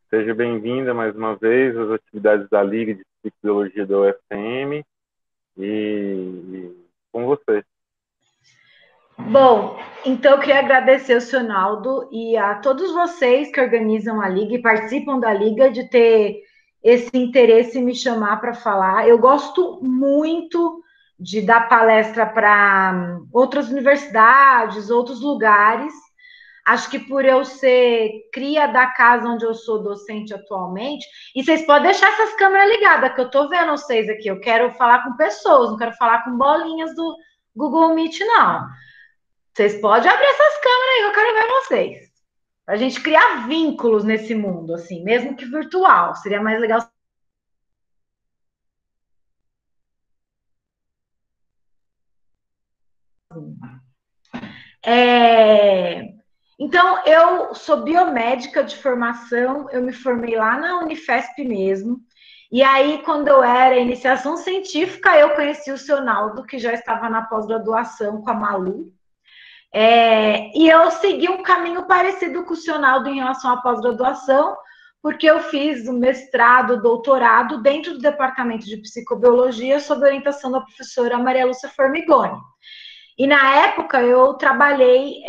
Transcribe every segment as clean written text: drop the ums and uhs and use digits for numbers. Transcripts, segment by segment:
Seja bem-vinda mais uma vez às atividades da Liga de Psicologia da UFM e com você. Bom, então eu queria agradecer o seu Naldo e a todos vocês que organizam a Liga e participam da Liga de ter esse interesse em me chamar para falar. Eu gosto muito de dar palestra para outras universidades, outros lugares. Acho que por eu ser cria da casa onde eu sou docente atualmente, e vocês podem deixar essas câmeras ligadas, que eu estou vendo vocês aqui. Eu quero falar com pessoas, não quero falar com bolinhas do Google Meet, não. Vocês podem abrir essas câmeras aí, eu quero ver vocês. A gente criar vínculos nesse mundo, assim, mesmo que virtual. Seria mais legal. Então, eu sou biomédica de formação, eu me formei lá na Unifesp mesmo. E aí, quando eu era iniciação científica, eu conheci o seu Naldo, que já estava na pós-graduação com a Malu. E eu segui um caminho parecido com o seu Naldo em relação à pós-graduação, porque eu fiz o mestrado, doutorado dentro do departamento de psicobiologia sob orientação da professora Maria Lúcia Formigoni. E na época eu trabalhei,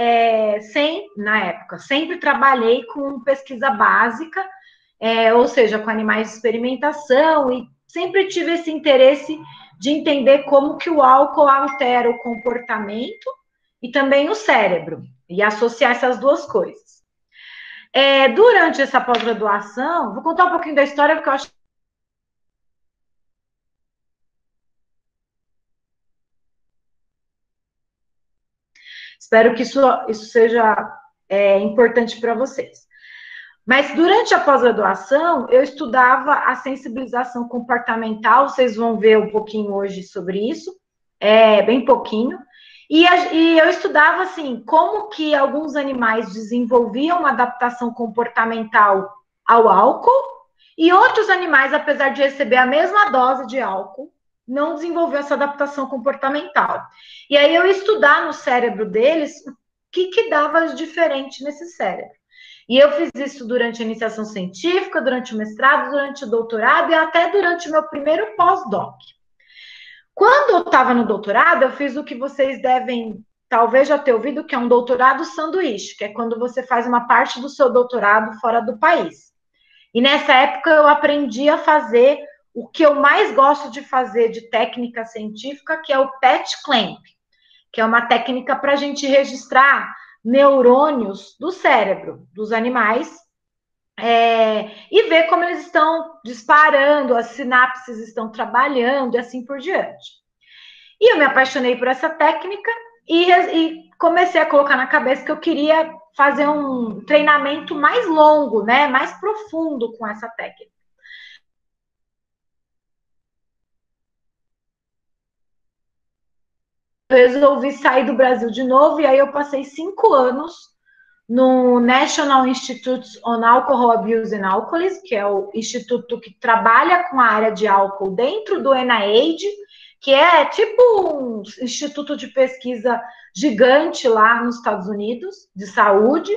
sempre trabalhei com pesquisa básica, ou seja, com animais de experimentação, e sempre tive esse interesse de entender como que o álcool altera o comportamento e também o cérebro, e associar essas duas coisas. Durante essa pós-graduação, vou contar um pouquinho da história, porque eu acho. Espero que isso seja importante para vocês. Mas durante a pós-graduação, eu estudava a sensibilização comportamental, vocês vão ver um pouquinho hoje sobre isso, bem pouquinho. E eu estudava, assim, como que alguns animais desenvolviam uma adaptação comportamental ao álcool e outros animais, apesar de receber a mesma dose de álcool, não desenvolveu essa adaptação comportamental. E aí eu ia estudar no cérebro deles o que dava de diferente nesse cérebro. E eu fiz isso durante a iniciação científica, durante o mestrado, durante o doutorado e até durante o meu primeiro pós-doc. Quando eu estava no doutorado, eu fiz o que vocês devem, talvez já ter ouvido, que é um doutorado sanduíche, que é quando você faz uma parte do seu doutorado fora do país. E nessa época eu aprendi a fazer o que eu mais gosto de fazer de técnica científica, que é o PET clamp, que é uma técnica para a gente registrar neurônios do cérebro dos animais e ver como eles estão disparando, as sinapses estão trabalhando e assim por diante. E eu me apaixonei por essa técnica e comecei a colocar na cabeça que eu queria fazer um treinamento mais longo, né, mais profundo com essa técnica. Eu resolvi sair do Brasil de novo e aí eu passei 5 anos no National Institute on Alcohol Abuse and Alcoholism, que é o instituto que trabalha com a área de álcool dentro do NIH, que é tipo um instituto de pesquisa gigante lá nos Estados Unidos, de saúde.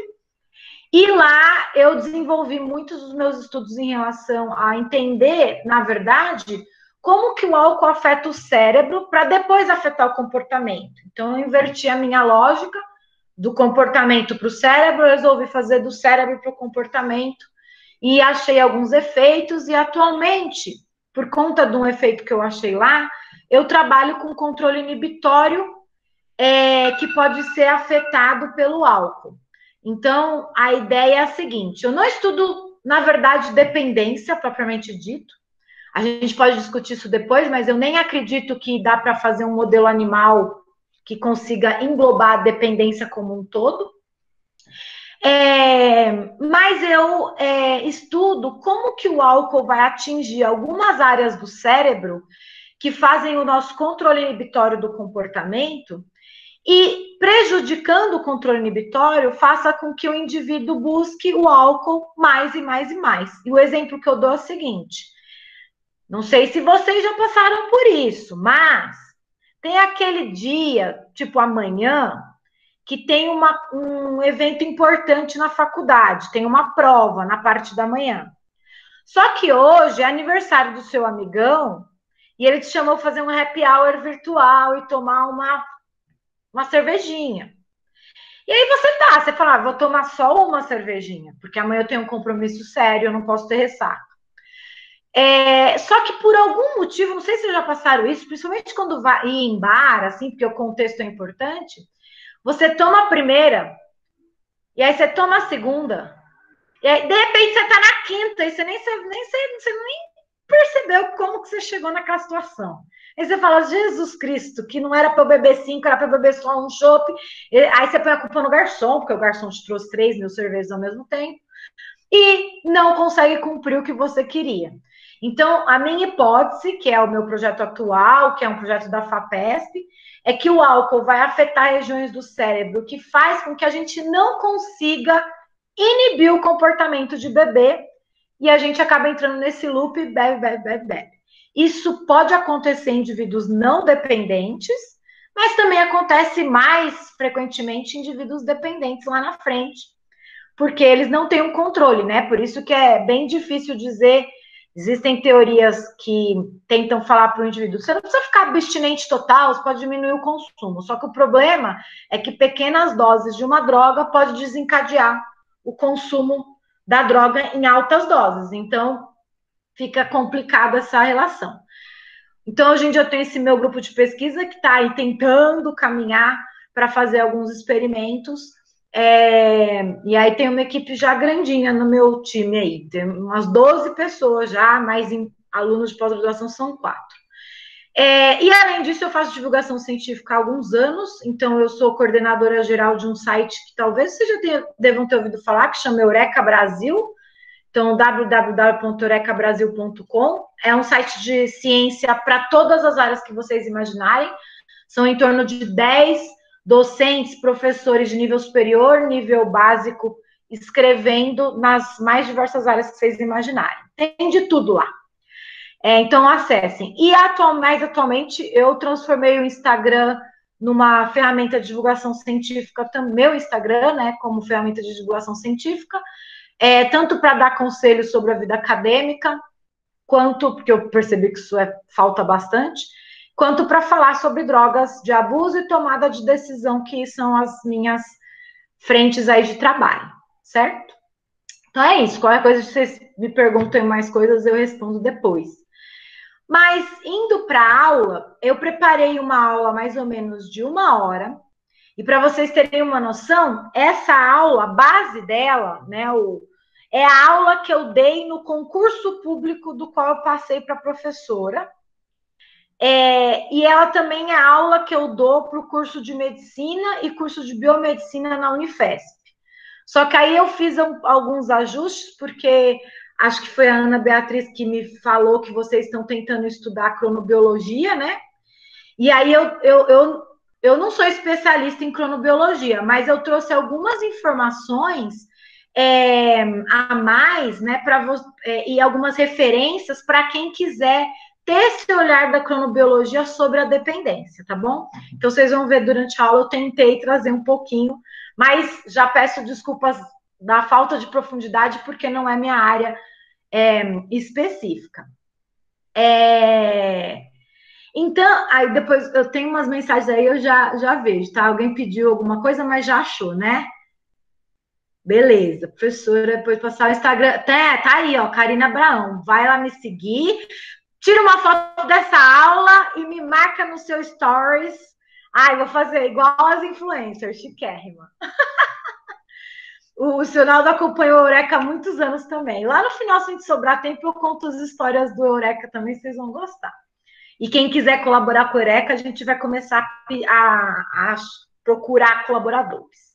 E lá eu desenvolvi muitos dos meus estudos em relação a entender, na verdade, como que o álcool afeta o cérebro para depois afetar o comportamento. Então, eu inverti a minha lógica do comportamento para o cérebro, eu resolvi fazer do cérebro para o comportamento e achei alguns efeitos e atualmente, por conta de um efeito que eu achei lá, eu trabalho com controle inibitório que pode ser afetado pelo álcool. Então, a ideia é a seguinte, eu não estudo, na verdade, dependência, propriamente dito, a gente pode discutir isso depois, mas eu nem acredito que dá para fazer um modelo animal que consiga englobar a dependência como um todo. Mas eu estudo como que o álcool vai atingir algumas áreas do cérebro que fazem o nosso controle inibitório do comportamento e, prejudicando o controle inibitório, faça com que o indivíduo busque o álcool mais e mais e mais. E o exemplo que eu dou é o seguinte, não sei se vocês já passaram por isso, mas tem aquele dia, tipo amanhã, que tem um evento importante na faculdade, tem uma prova na parte da manhã. Só que hoje é aniversário do seu amigão e ele te chamou para fazer um happy hour virtual e tomar uma cervejinha. E aí você fala, vou tomar só uma cervejinha, porque amanhã eu tenho um compromisso sério, eu não posso ter ressaca. Só que por algum motivo, não sei se já passaram isso, principalmente quando vai ir em bar, assim, porque o contexto é importante, você toma a primeira, e aí você toma a segunda, e aí, de repente, você tá na quinta, e você nem percebeu como que você chegou naquela situação. Aí você fala, Jesus Cristo, que não era para eu beber 5, era para eu beber só um chopp. Aí você põe a culpa no garçom, porque o garçom te trouxe 3.000 cervejas ao mesmo tempo, e não consegue cumprir o que você queria. Então, a minha hipótese, que é o meu projeto atual, que é um projeto da FAPESP, é que o álcool vai afetar regiões do cérebro que faz com que a gente não consiga inibir o comportamento de beber e a gente acaba entrando nesse loop, bebe, bebe, bebe, bebe. Isso pode acontecer em indivíduos não dependentes, mas também acontece mais frequentemente em indivíduos dependentes lá na frente, porque eles não têm um controle, né? Por isso que é bem difícil dizer. Existem teorias que tentam falar para o indivíduo, você não precisa ficar abstinente total, você pode diminuir o consumo. Só que o problema é que pequenas doses de uma droga pode desencadear o consumo da droga em altas doses. Então, fica complicada essa relação. Então, hoje em dia eu tenho esse meu grupo de pesquisa que está aí tentando caminhar para fazer alguns experimentos. E aí tem uma equipe já grandinha no meu time aí, tem umas 12 pessoas já, mas alunos de pós-graduação são 4. E além disso, eu faço divulgação científica há alguns anos, então eu sou coordenadora geral de um site que talvez vocês já devam ter ouvido falar, que chama Eureka Brasil. Então, www.eurekabrasil.com é um site de ciência para todas as áreas que vocês imaginarem. São em torno de 10 docentes, professores de nível superior, nível básico, escrevendo nas mais diversas áreas que vocês imaginarem. Tem de tudo lá. Então, acessem. E atualmente, eu transformei o Instagram numa ferramenta de divulgação científica, meu Instagram, né, como ferramenta de divulgação científica, tanto para dar conselhos sobre a vida acadêmica, quanto, porque eu percebi que isso falta bastante, quanto para falar sobre drogas de abuso e tomada de decisão, que são as minhas frentes aí de trabalho, certo? Então é isso, qualquer coisa que vocês me perguntem mais coisas, eu respondo depois. Mas, indo para a aula, eu preparei uma aula mais ou menos de 1 hora, e para vocês terem uma noção, essa aula, a base dela, né, é a aula que eu dei no concurso público do qual eu passei para professora, e ela também é a aula que eu dou para o curso de medicina e curso de biomedicina na Unifesp. Só que aí eu fiz alguns ajustes, porque acho que foi a Ana Beatriz que me falou que vocês estão tentando estudar cronobiologia, né? E aí eu não sou especialista em cronobiologia, mas eu trouxe algumas informações a mais, né, e algumas referências para quem quiser ter esse olhar da cronobiologia sobre a dependência, tá bom? Então, vocês vão ver durante a aula, eu tentei trazer um pouquinho, mas já peço desculpas da falta de profundidade, porque não é minha área específica. Então, aí depois eu tenho umas mensagens aí, eu já vejo, tá? Alguém pediu alguma coisa, mas já achou, né? Beleza, professora, depois passar o Instagram. Tá aí, ó, Karina Abraão. Vai lá me seguir, tira uma foto dessa aula e me marca no seu stories. Ai, vou fazer igual as influencers, chiquérrima. O Sionaldo acompanhou o Eureka há muitos anos também. Lá no final, se a gente sobrar tempo, eu conto as histórias do Eureka também, vocês vão gostar. E quem quiser colaborar com o Eureka, a gente vai começar a procurar colaboradores.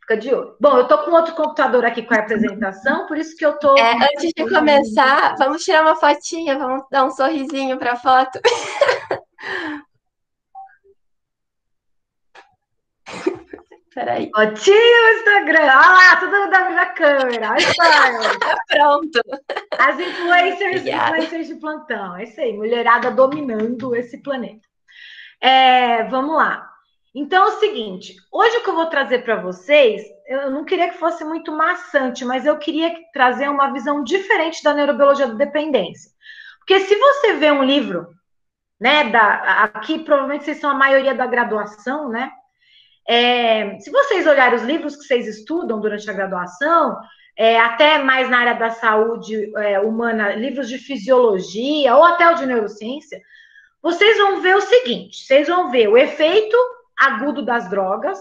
Fica de olho. Bom, eu tô com outro computador aqui com a apresentação, por isso que eu tô... Antes de começar, vamos tirar uma fotinha, vamos dar um sorrisinho para a foto. Peraí. Ó, tio Instagram, olha lá, todo mundo abrindo a câmera, olha só. Pronto. As influencers de plantão, é isso aí, mulherada dominando esse planeta. Vamos lá. Então é o seguinte, hoje o que eu vou trazer para vocês, eu não queria que fosse muito maçante, mas eu queria trazer uma visão diferente da neurobiologia da dependência. Porque se você vê um livro, né, aqui provavelmente vocês são a maioria da graduação, né? Se vocês olharem os livros que vocês estudam durante a graduação, até mais na área da saúde humana, livros de fisiologia ou até o de neurociência, vocês vão ver o seguinte, vocês vão ver o efeito agudo das drogas,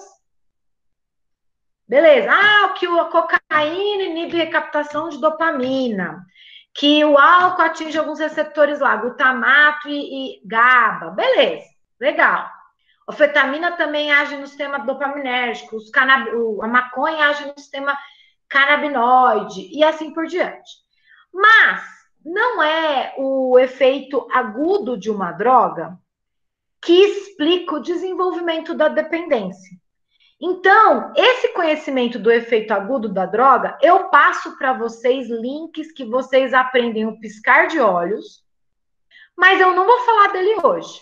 beleza, que a cocaína inibe recaptação de dopamina, que o álcool atinge alguns receptores lá, glutamato e GABA, beleza, legal. A anfetamina também age no sistema dopaminérgico, a maconha age no sistema canabinoide e assim por diante. Mas não é o efeito agudo de uma droga que explica o desenvolvimento da dependência. Então, esse conhecimento do efeito agudo da droga, eu passo para vocês links que vocês aprendem o piscar de olhos, mas eu não vou falar dele hoje.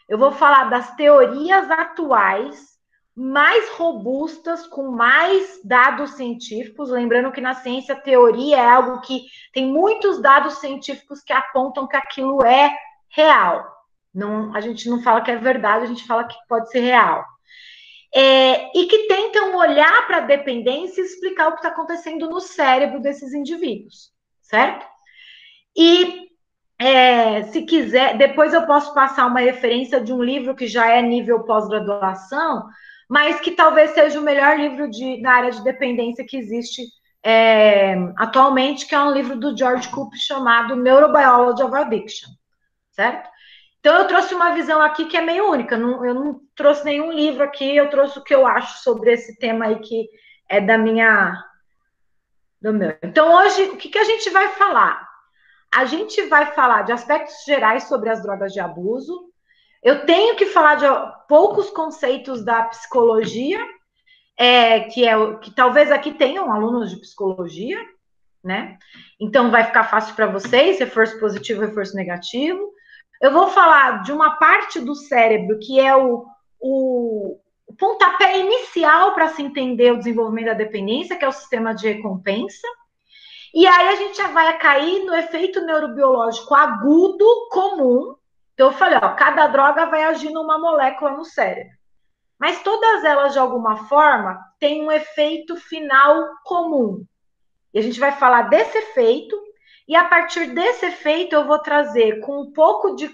Eu vou falar das teorias atuais, mais robustas, com mais dados científicos. Lembrando que na ciência, teoria é algo que tem muitos dados científicos que apontam que aquilo é real. Não, a gente não fala que é verdade, a gente fala que pode ser real. E que tentam olhar para a dependência e explicar o que está acontecendo no cérebro desses indivíduos, certo? E se quiser, depois eu posso passar uma referência de um livro que já é nível pós-graduação, mas que talvez seja o melhor livro na área de dependência que existe atualmente, que é um livro do George Koop chamado Neurobiology of Addiction, certo? Então, eu trouxe uma visão aqui que é meio única, eu não trouxe nenhum livro aqui, eu trouxe o que eu acho sobre esse tema aí que é do meu. Então, hoje, o que a gente vai falar? A gente vai falar de aspectos gerais sobre as drogas de abuso. Eu tenho que falar de poucos conceitos da psicologia, que talvez aqui tenham alunos de psicologia, né? Então vai ficar fácil para vocês, reforço positivo, reforço negativo. Eu vou falar de uma parte do cérebro que é o pontapé inicial para se entender o desenvolvimento da dependência, que é o sistema de recompensa. E aí a gente já vai cair no efeito neurobiológico agudo comum. Então eu falei, cada droga vai agir numa molécula no cérebro. Mas todas elas, de alguma forma, têm um efeito final comum. E a gente vai falar desse efeito, e a partir desse efeito eu vou trazer com um pouco de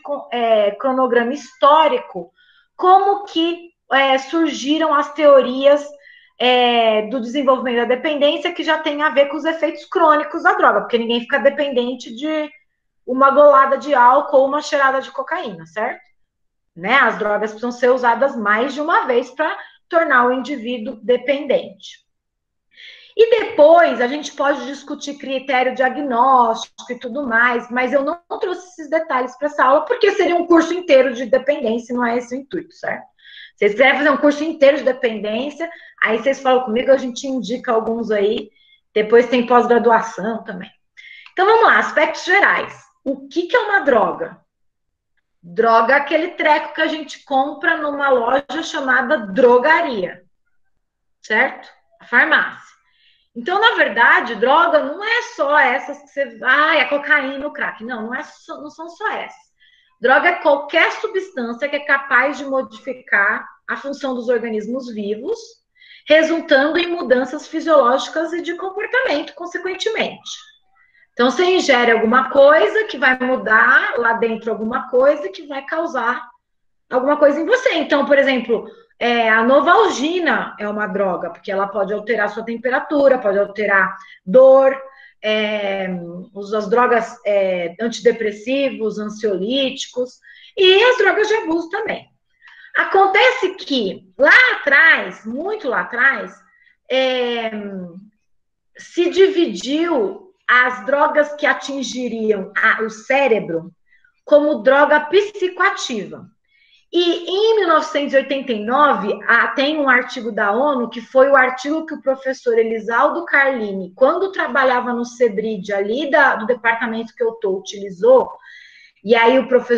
cronograma histórico como que surgiram as teorias do desenvolvimento da dependência, que já tem a ver com os efeitos crônicos da droga, porque ninguém fica dependente de uma golada de álcool ou uma cheirada de cocaína, certo? Né? As drogas precisam ser usadas mais de uma vez para tornar o indivíduo dependente. E depois a gente pode discutir critério diagnóstico e tudo mais, mas eu não trouxe esses detalhes para essa aula, porque seria um curso inteiro de dependência, não é esse o intuito, certo? Se vocês quiserem fazer um curso inteiro de dependência, aí vocês falam comigo, a gente indica alguns aí, depois tem pós-graduação também. Então vamos lá, aspectos gerais. O que é uma droga? Droga é aquele treco que a gente compra numa loja chamada drogaria, certo? A farmácia. Então, na verdade, droga não é só essas que você... é cocaína, o crack. Não são só essas. Droga é qualquer substância que é capaz de modificar a função dos organismos vivos, resultando em mudanças fisiológicas e de comportamento, consequentemente. Então, você ingere alguma coisa que vai mudar lá dentro alguma coisa que vai causar alguma coisa em você. Então, por exemplo, a Novalgina é uma droga, porque ela pode alterar sua temperatura, pode alterar dor, as drogas antidepressivos, ansiolíticos, e as drogas de abuso também. Acontece que lá atrás, muito lá atrás, se dividiu as drogas que atingiriam o cérebro como droga psicoativa. E em 1989, tem um artigo da ONU, que foi o artigo que o professor Elisaldo Carlini, quando trabalhava no CEBRID, ali do departamento que eu estou, utilizou, e aí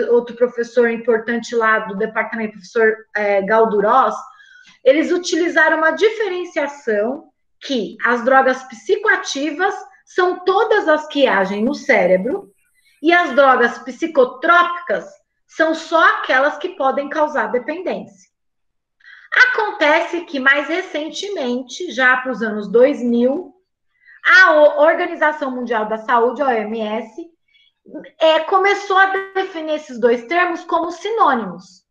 outro professor importante lá do departamento, o professor Galdurós, eles utilizaram uma diferenciação que as drogas psicoativas são todas as que agem no cérebro e as drogas psicotrópicas são só aquelas que podem causar dependência. Acontece que, mais recentemente, já para os anos 2000, a Organização Mundial da Saúde, a OMS, começou a definir esses dois termos como sinônimos.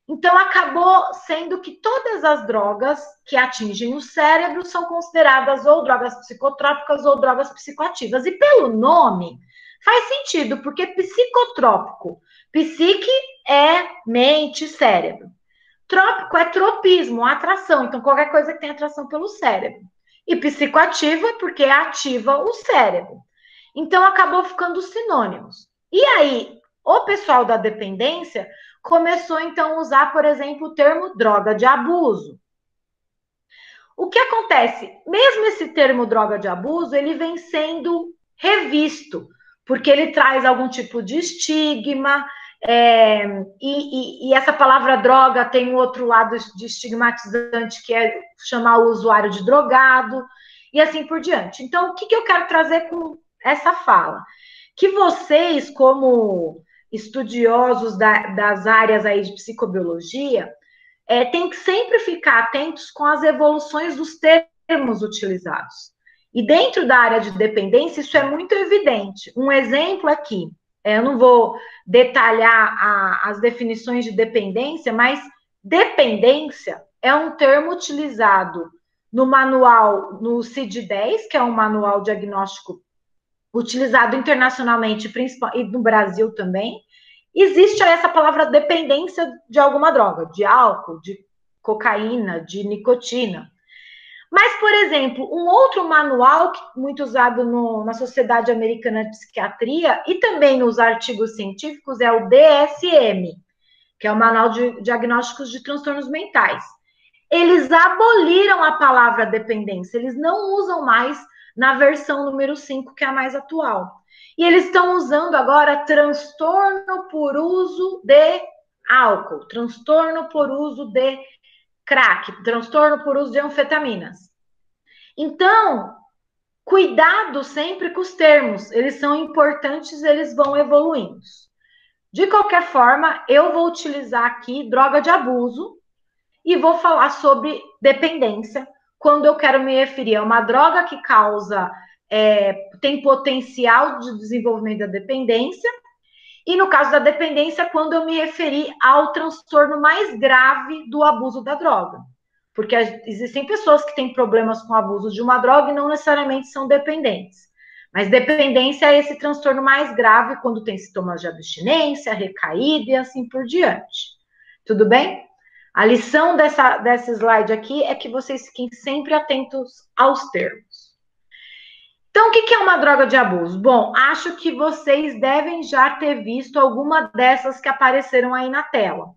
Então, acabou sendo que todas as drogas que atingem o cérebro são consideradas ou drogas psicotrópicas ou drogas psicoativas. E pelo nome, faz sentido, porque psicotrópico, psique é mente, cérebro. Trópico é tropismo, atração. Então, qualquer coisa que tem atração pelo cérebro. E psicoativa, porque ativa o cérebro. Então, acabou ficando sinônimos. E aí, o pessoal da dependência começou, então, a usar, por exemplo, o termo droga de abuso. O que acontece? Mesmo esse termo droga de abuso, ele vem sendo revisto, porque ele traz algum tipo de estigma, e essa palavra droga tem um outro lado de estigmatizante, que é chamar o usuário de drogado, e assim por diante. Então, o que eu quero trazer com essa fala? Que vocês, como estudiosos das áreas aí de psicobiologia, tem que sempre ficar atentos com as evoluções dos termos utilizados. E dentro da área de dependência, isso é muito evidente. Um exemplo aqui, eu não vou detalhar as definições de dependência, mas dependência é um termo utilizado no manual, no CID-10, que é um manual diagnóstico utilizado internacionalmente, principalmente, e no Brasil também. Existe essa palavra dependência de alguma droga, de álcool, de cocaína, de nicotina. Mas, por exemplo, um outro manual muito usado na Sociedade Americana de Psiquiatria e também nos artigos científicos é o DSM, que é o Manual de Diagnósticos de Transtornos Mentais. Eles aboliram a palavra dependência, eles não usam mais na versão número 5, que é a mais atual. E eles estão usando agora transtorno por uso de álcool, transtorno por uso de crack, transtorno por uso de anfetaminas. Então, cuidado sempre com os termos, eles são importantes, eles vão evoluindo. De qualquer forma, eu vou utilizar aqui droga de abuso e vou falar sobre dependência, quando eu quero me referir a uma droga que causa, tem potencial de desenvolvimento da dependência, e no caso da dependência, quando eu me referi ao transtorno mais grave do abuso da droga. Porque existem pessoas que têm problemas com o abuso de uma droga e não necessariamente são dependentes. Mas dependência é esse transtorno mais grave quando tem sintomas de abstinência, recaída e assim por diante. Tudo bem? A lição dessa slide aqui é que vocês fiquem sempre atentos aos termos. Então, o que é uma droga de abuso? Bom, acho que vocês devem já ter visto alguma dessas que apareceram aí na tela.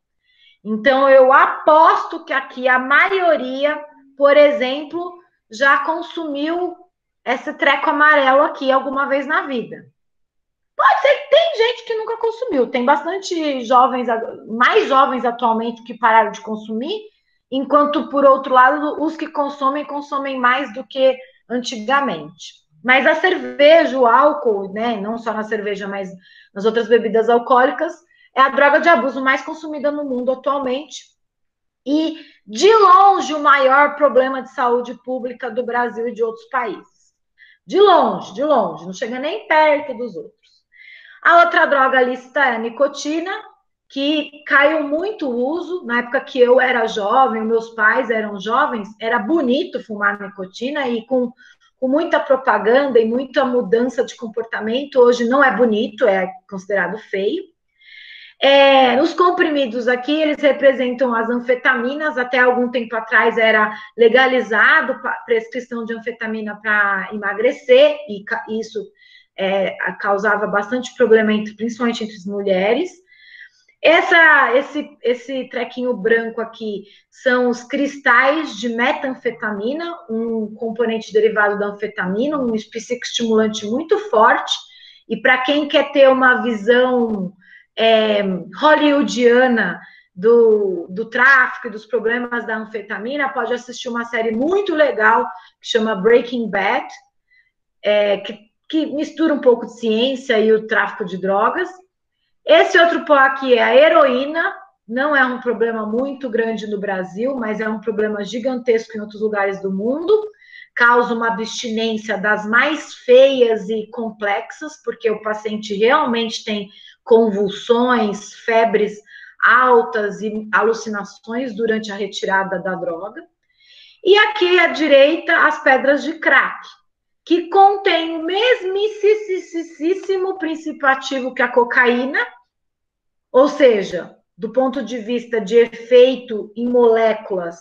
Então, eu aposto que aqui a maioria, por exemplo, já consumiu esse treco amarelo aqui alguma vez na vida. Pode ser que tem gente que nunca consumiu. Tem bastante jovens, mais jovens atualmente que pararam de consumir, enquanto, por outro lado, os que consomem mais do que antigamente. Mas a cerveja, o álcool, né, não só na cerveja, mas nas outras bebidas alcoólicas, é a droga de abuso mais consumida no mundo atualmente. E, de longe, o maior problema de saúde pública do Brasil e de outros países. De longe, não chega nem perto dos outros. A outra droga lista é a nicotina, que caiu muito o uso. Na época que eu era jovem, meus pais eram jovens, era bonito fumar nicotina e com muita propaganda e muita mudança de comportamento. Hoje não é bonito, é considerado feio. Os comprimidos aqui, eles representam as anfetaminas. Até algum tempo atrás era legalizado a prescrição de anfetamina para emagrecer, e isso causava bastante problema, principalmente entre as mulheres. Esse trequinho branco aqui são os cristais de metanfetamina, um componente derivado da anfetamina, um psicoestimulante muito forte. E para quem quer ter uma visão hollywoodiana do tráfico e dos problemas da anfetamina, pode assistir uma série muito legal que chama Breaking Bad, que mistura um pouco de ciência e o tráfico de drogas. Esse outro pó aqui é a heroína, não é um problema muito grande no Brasil, mas é um problema gigantesco em outros lugares do mundo, causa uma abstinência das mais feias e complexas, porque o paciente realmente tem convulsões, febres altas e alucinações durante a retirada da droga. E aqui à direita, as pedras de crack, que contém o mesmíssimo princípio ativo que a cocaína, ou seja, do ponto de vista de efeito em moléculas,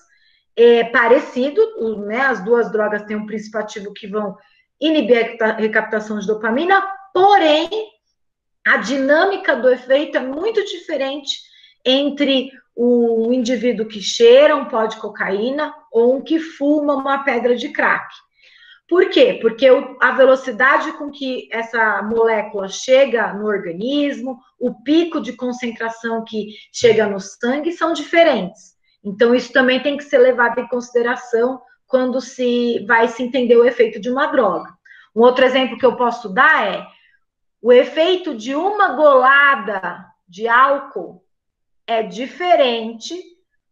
é parecido, né? As duas drogas têm um princípio ativo que vão inibir a recaptação de dopamina, porém, a dinâmica do efeito é muito diferente entre o indivíduo que cheira um pó de cocaína ou um que fuma uma pedra de crack. Por quê? Porque a velocidade com que essa molécula chega no organismo, o pico de concentração que chega no sangue são diferentes. Então, isso também tem que ser levado em consideração quando vai se entender o efeito de uma droga. Um outro exemplo que eu posso dar é o efeito de uma golada de álcool é diferente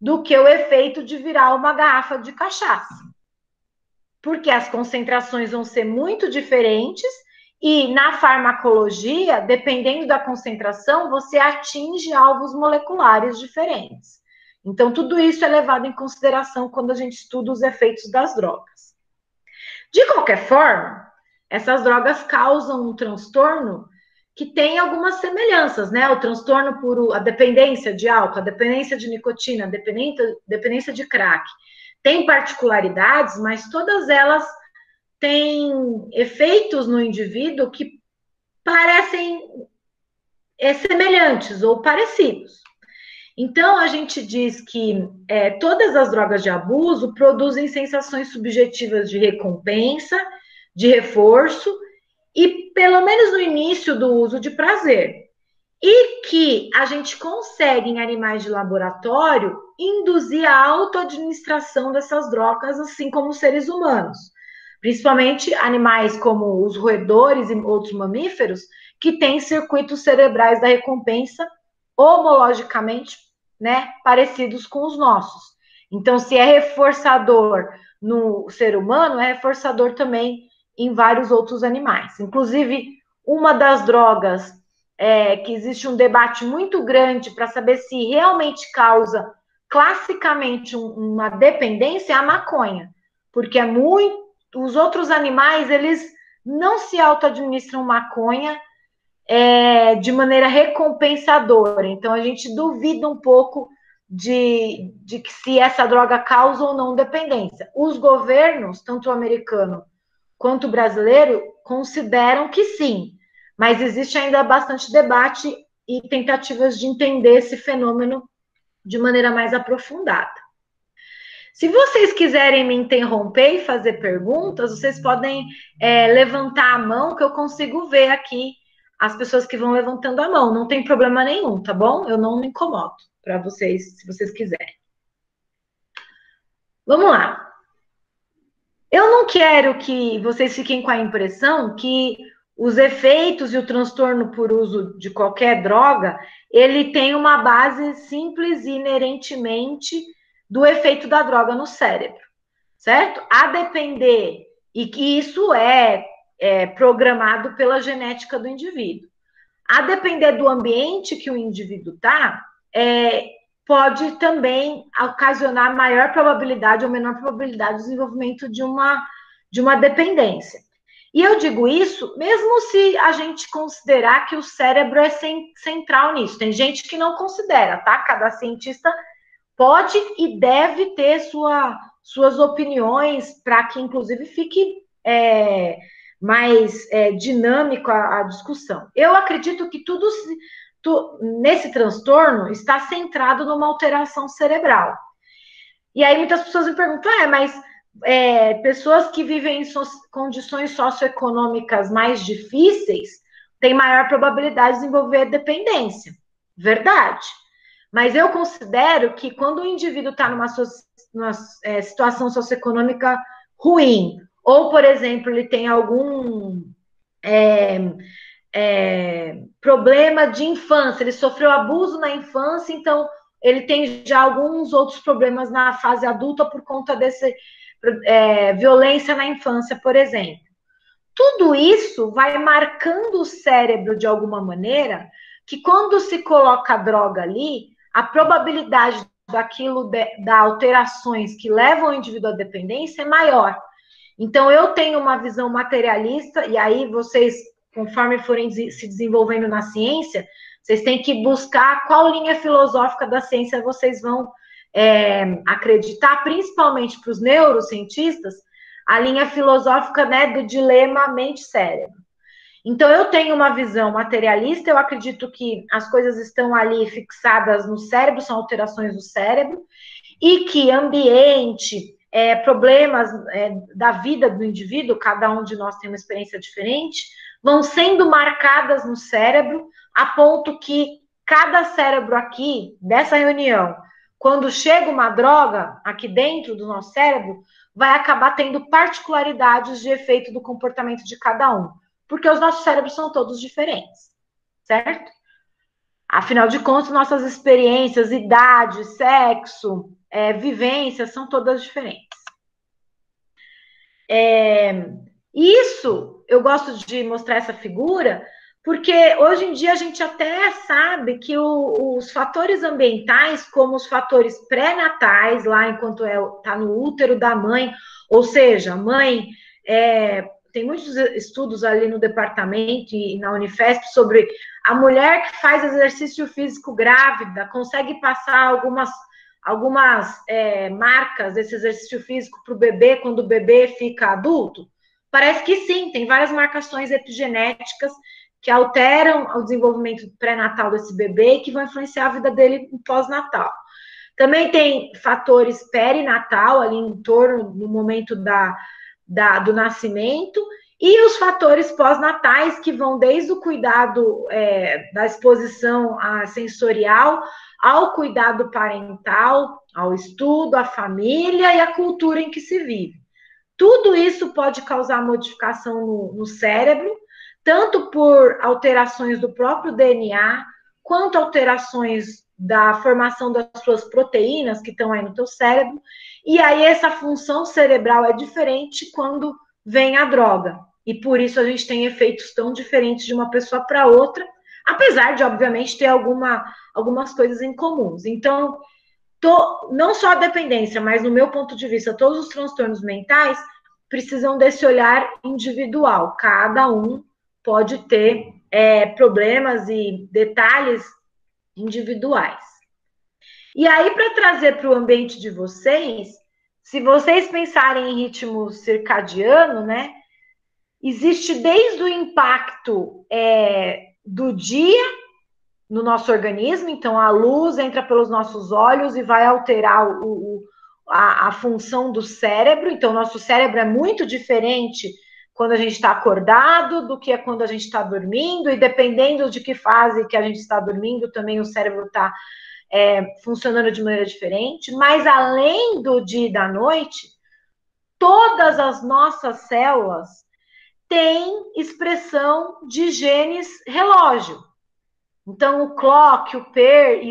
do que o efeito de virar uma garrafa de cachaça. Porque as concentrações vão ser muito diferentes e na farmacologia, dependendo da concentração, você atinge alvos moleculares diferentes. Então, tudo isso é levado em consideração quando a gente estuda os efeitos das drogas. De qualquer forma, essas drogas causam um transtorno que tem algumas semelhanças, né? O transtorno por a dependência de álcool, a dependência de nicotina, a dependência de crack. Tem particularidades, mas todas elas têm efeitos no indivíduo que parecem semelhantes ou parecidos. Então, a gente diz que todas as drogas de abuso produzem sensações subjetivas de recompensa, de reforço, e pelo menos no início do uso de prazer. E que a gente consegue, em animais de laboratório, induzir a autoadministração dessas drogas, assim como os seres humanos. Principalmente animais como os roedores e outros mamíferos, que têm circuitos cerebrais da recompensa homologicamente, né, parecidos com os nossos. Então, se é reforçador no ser humano, é reforçador também em vários outros animais. Inclusive, uma das drogas que existe um debate muito grande para saber se realmente causa classicamente uma dependência é a maconha, porque os outros animais, eles não se autoadministram maconha de maneira recompensadora. Então, a gente duvida um pouco de que se essa droga causa ou não dependência. Os governos, tanto o americano quanto o brasileiro, consideram que sim, mas existe ainda bastante debate e tentativas de entender esse fenômeno de maneira mais aprofundada. Se vocês quiserem me interromper e fazer perguntas, vocês podem levantar a mão, que eu consigo ver aqui as pessoas que vão levantando a mão. Não tem problema nenhum, tá bom? Eu não me incomodo para vocês, se vocês quiserem. Vamos lá. Eu não quero que vocês fiquem com a impressão que os efeitos e o transtorno por uso de qualquer droga, ele tem uma base simples e inerentemente do efeito da droga no cérebro, certo? A depender, e que isso é programado pela genética do indivíduo. A depender do ambiente que o indivíduo está, pode também ocasionar maior probabilidade ou menor probabilidade de desenvolvimento de uma dependência. E eu digo isso mesmo se a gente considerar que o cérebro é central nisso. Tem gente que não considera, tá? Cada cientista pode e deve ter suas opiniões para que, inclusive, fique mais dinâmico a discussão. Eu acredito que tudo nesse transtorno está centrado numa alteração cerebral. E aí muitas pessoas me perguntam, mas pessoas que vivem em condições socioeconômicas mais difíceis têm maior probabilidade de desenvolver dependência. Verdade. Mas eu considero que quando o indivíduo está numa situação socioeconômica ruim, ou, por exemplo, ele tem algum problema de infância, ele sofreu abuso na infância, então ele tem já alguns outros problemas na fase adulta por conta desse violência na infância, por exemplo. Tudo isso vai marcando o cérebro de alguma maneira, que quando se coloca a droga ali, a probabilidade daquilo, da alterações que levam o indivíduo à dependência é maior. Então, eu tenho uma visão materialista, e aí vocês, conforme forem se desenvolvendo na ciência, vocês têm que buscar qual linha filosófica da ciência vocês vão acreditar, principalmente para os neurocientistas, a linha filosófica, né, do dilema mente-cérebro. Então, eu tenho uma visão materialista, eu acredito que as coisas estão ali fixadas no cérebro, são alterações do cérebro, e que ambiente, problemas da vida do indivíduo, cada um de nós tem uma experiência diferente, vão sendo marcadas no cérebro, a ponto que cada cérebro aqui, dessa reunião, quando chega uma droga aqui dentro do nosso cérebro, vai acabar tendo particularidades de efeito do comportamento de cada um, porque os nossos cérebros são todos diferentes, certo? Afinal de contas, nossas experiências, idade, sexo, vivências, são todas diferentes. Isso, eu gosto de mostrar essa figura, porque hoje em dia a gente até sabe que os fatores ambientais, como os fatores pré-natais, lá enquanto está no útero da mãe, ou seja, a mãe, tem muitos estudos ali no departamento e na Unifesp sobre a mulher que faz exercício físico grávida, consegue passar algumas marcas desse exercício físico para o bebê quando o bebê fica adulto? Parece que sim, tem várias marcações epigenéticas que alteram o desenvolvimento pré-natal desse bebê e que vão influenciar a vida dele no pós-natal. Também tem fatores perinatal, ali em torno do momento do nascimento, e os fatores pós-natais, que vão desde o cuidado da exposição sensorial, ao cuidado parental, ao estudo, à família e à cultura em que se vive. Tudo isso pode causar modificação no cérebro, tanto por alterações do próprio DNA, quanto alterações da formação das suas proteínas que estão aí no teu cérebro, e aí essa função cerebral é diferente quando vem a droga, e por isso a gente tem efeitos tão diferentes de uma pessoa para outra, apesar de, obviamente, ter algumas coisas em comuns. Então, não só a dependência, mas no meu ponto de vista, todos os transtornos mentais precisam desse olhar individual, cada um pode ter problemas e detalhes individuais. E aí, para trazer para o ambiente de vocês, se vocês pensarem em ritmo circadiano, né, existe desde o impacto do dia no nosso organismo, então a luz entra pelos nossos olhos e vai alterar a função do cérebro, então nosso cérebro é muito diferente quando a gente está acordado do que é quando a gente está dormindo, e dependendo de que fase que a gente está dormindo, também o cérebro está funcionando de maneira diferente. Mas além do dia e da noite, todas as nossas células têm expressão de genes relógio. Então, o clock, o PER,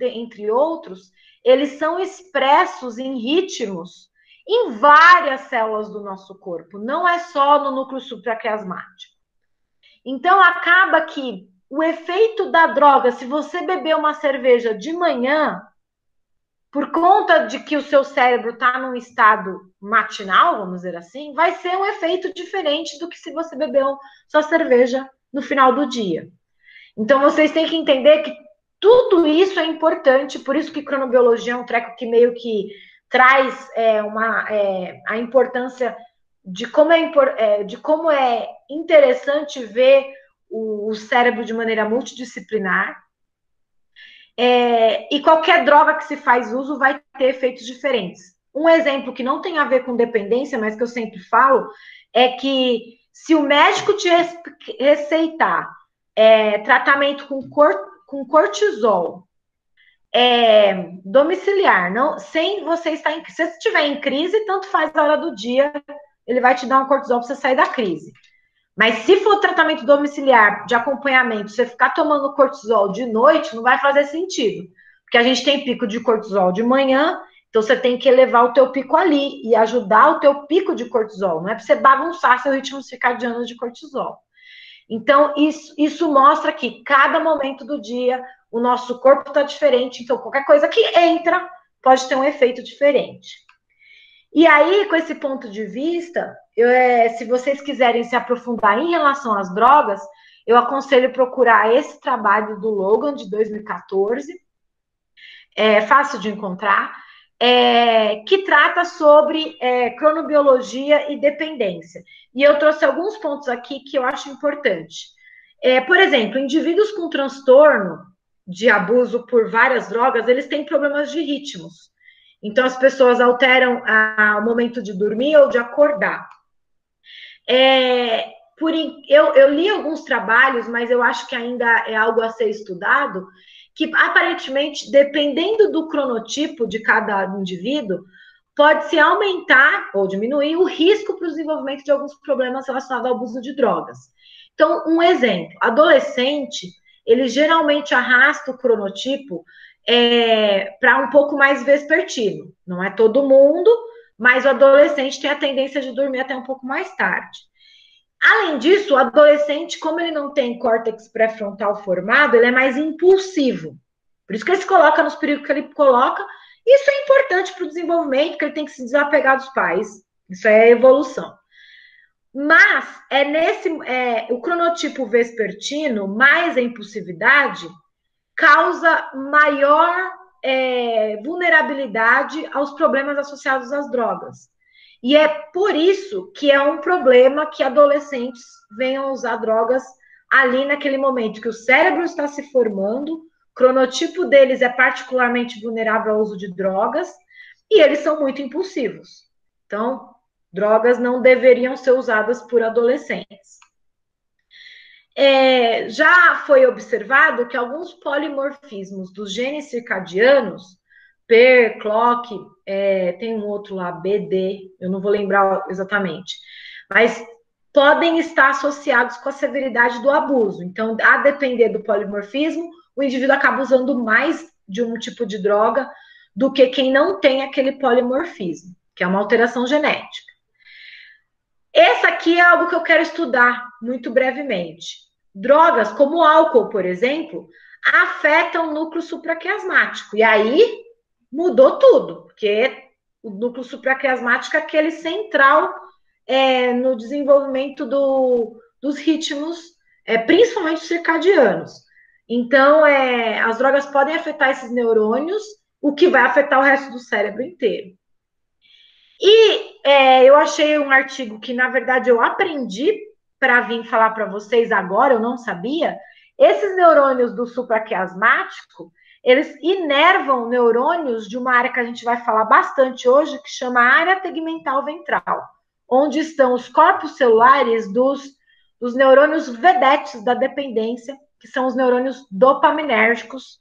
entre outros, eles são expressos em ritmos em várias células do nosso corpo, não é só no núcleo supraquiasmático. Então, acaba que o efeito da droga, se você beber uma cerveja de manhã, por conta de que o seu cérebro está num estado matinal, vamos dizer assim, vai ser um efeito diferente do que se você bebeu sua cerveja no final do dia. Então, vocês têm que entender que tudo isso é importante, por isso que cronobiologia é um treco que meio que traz a importância de como é interessante ver o cérebro de maneira multidisciplinar. E qualquer droga que se faz uso vai ter efeitos diferentes. Um exemplo que não tem a ver com dependência, mas que eu sempre falo, é que se o médico te receitar tratamento com cortisol, domiciliar, não, sem você estar em... Se você estiver em crise, tanto faz a hora do dia, ele vai te dar um cortisol para você sair da crise. Mas se for tratamento domiciliar de acompanhamento, você ficar tomando cortisol de noite, não vai fazer sentido. Porque a gente tem pico de cortisol de manhã, então você tem que elevar o teu pico ali e ajudar o teu pico de cortisol. Não é para você bagunçar seu ritmo circadiano de cortisol. Então, isso mostra que cada momento do dia o nosso corpo está diferente. Então, qualquer coisa que entra pode ter um efeito diferente. E aí, com esse ponto de vista, se vocês quiserem se aprofundar em relação às drogas, eu aconselho procurar esse trabalho do Logan, de 2014, fácil de encontrar, que trata sobre cronobiologia e dependência. E eu trouxe alguns pontos aqui que eu acho importante. Por exemplo, indivíduos com transtorno de abuso por várias drogas, eles têm problemas de ritmos. Então, as pessoas alteram o momento de dormir ou de acordar. Eu li alguns trabalhos, mas eu acho que ainda é algo a ser estudado, que aparentemente, dependendo do cronotipo de cada indivíduo, pode-se aumentar ou diminuir o risco para o desenvolvimento de alguns problemas relacionados ao abuso de drogas. Então, um exemplo, adolescente, ele geralmente arrasta o cronotipo para um pouco mais vespertino. Não é todo mundo, mas o adolescente tem a tendência de dormir até um pouco mais tarde. Além disso, o adolescente, como ele não tem córtex pré-frontal formado, ele é mais impulsivo. Por isso que ele se coloca nos perigos que ele coloca. Isso é importante para o desenvolvimento, porque ele tem que se desapegar dos pais. Isso é evolução. Mas o cronotipo vespertino, mais a impulsividade, causa maior vulnerabilidade aos problemas associados às drogas. E é por isso que é um problema que adolescentes venham usar drogas ali naquele momento que o cérebro está se formando, o cronotipo deles é particularmente vulnerável ao uso de drogas e eles são muito impulsivos. Então, drogas não deveriam ser usadas por adolescentes. Já foi observado que alguns polimorfismos dos genes circadianos, PER, CLOCK, tem um outro lá, BD, eu não vou lembrar exatamente, mas podem estar associados com a severidade do abuso. Então, a depender do polimorfismo, o indivíduo acaba usando mais de um tipo de droga do que quem não tem aquele polimorfismo, que é uma alteração genética. Essa aqui é algo que eu quero estudar muito brevemente. Drogas como o álcool, por exemplo, afetam o núcleo supraquiasmático. E aí mudou tudo, porque o núcleo supraquiasmático é aquele central no desenvolvimento dos ritmos, principalmente circadianos. Então, as drogas podem afetar esses neurônios, o que vai afetar o resto do cérebro inteiro. E eu achei um artigo que, na verdade, eu aprendi para vir falar para vocês agora, eu não sabia. Esses neurônios do supraquiasmático, eles inervam neurônios de uma área que a gente vai falar bastante hoje, que chama área tegmental ventral, onde estão os corpos celulares dos neurônios vedetes da dependência, que são os neurônios dopaminérgicos.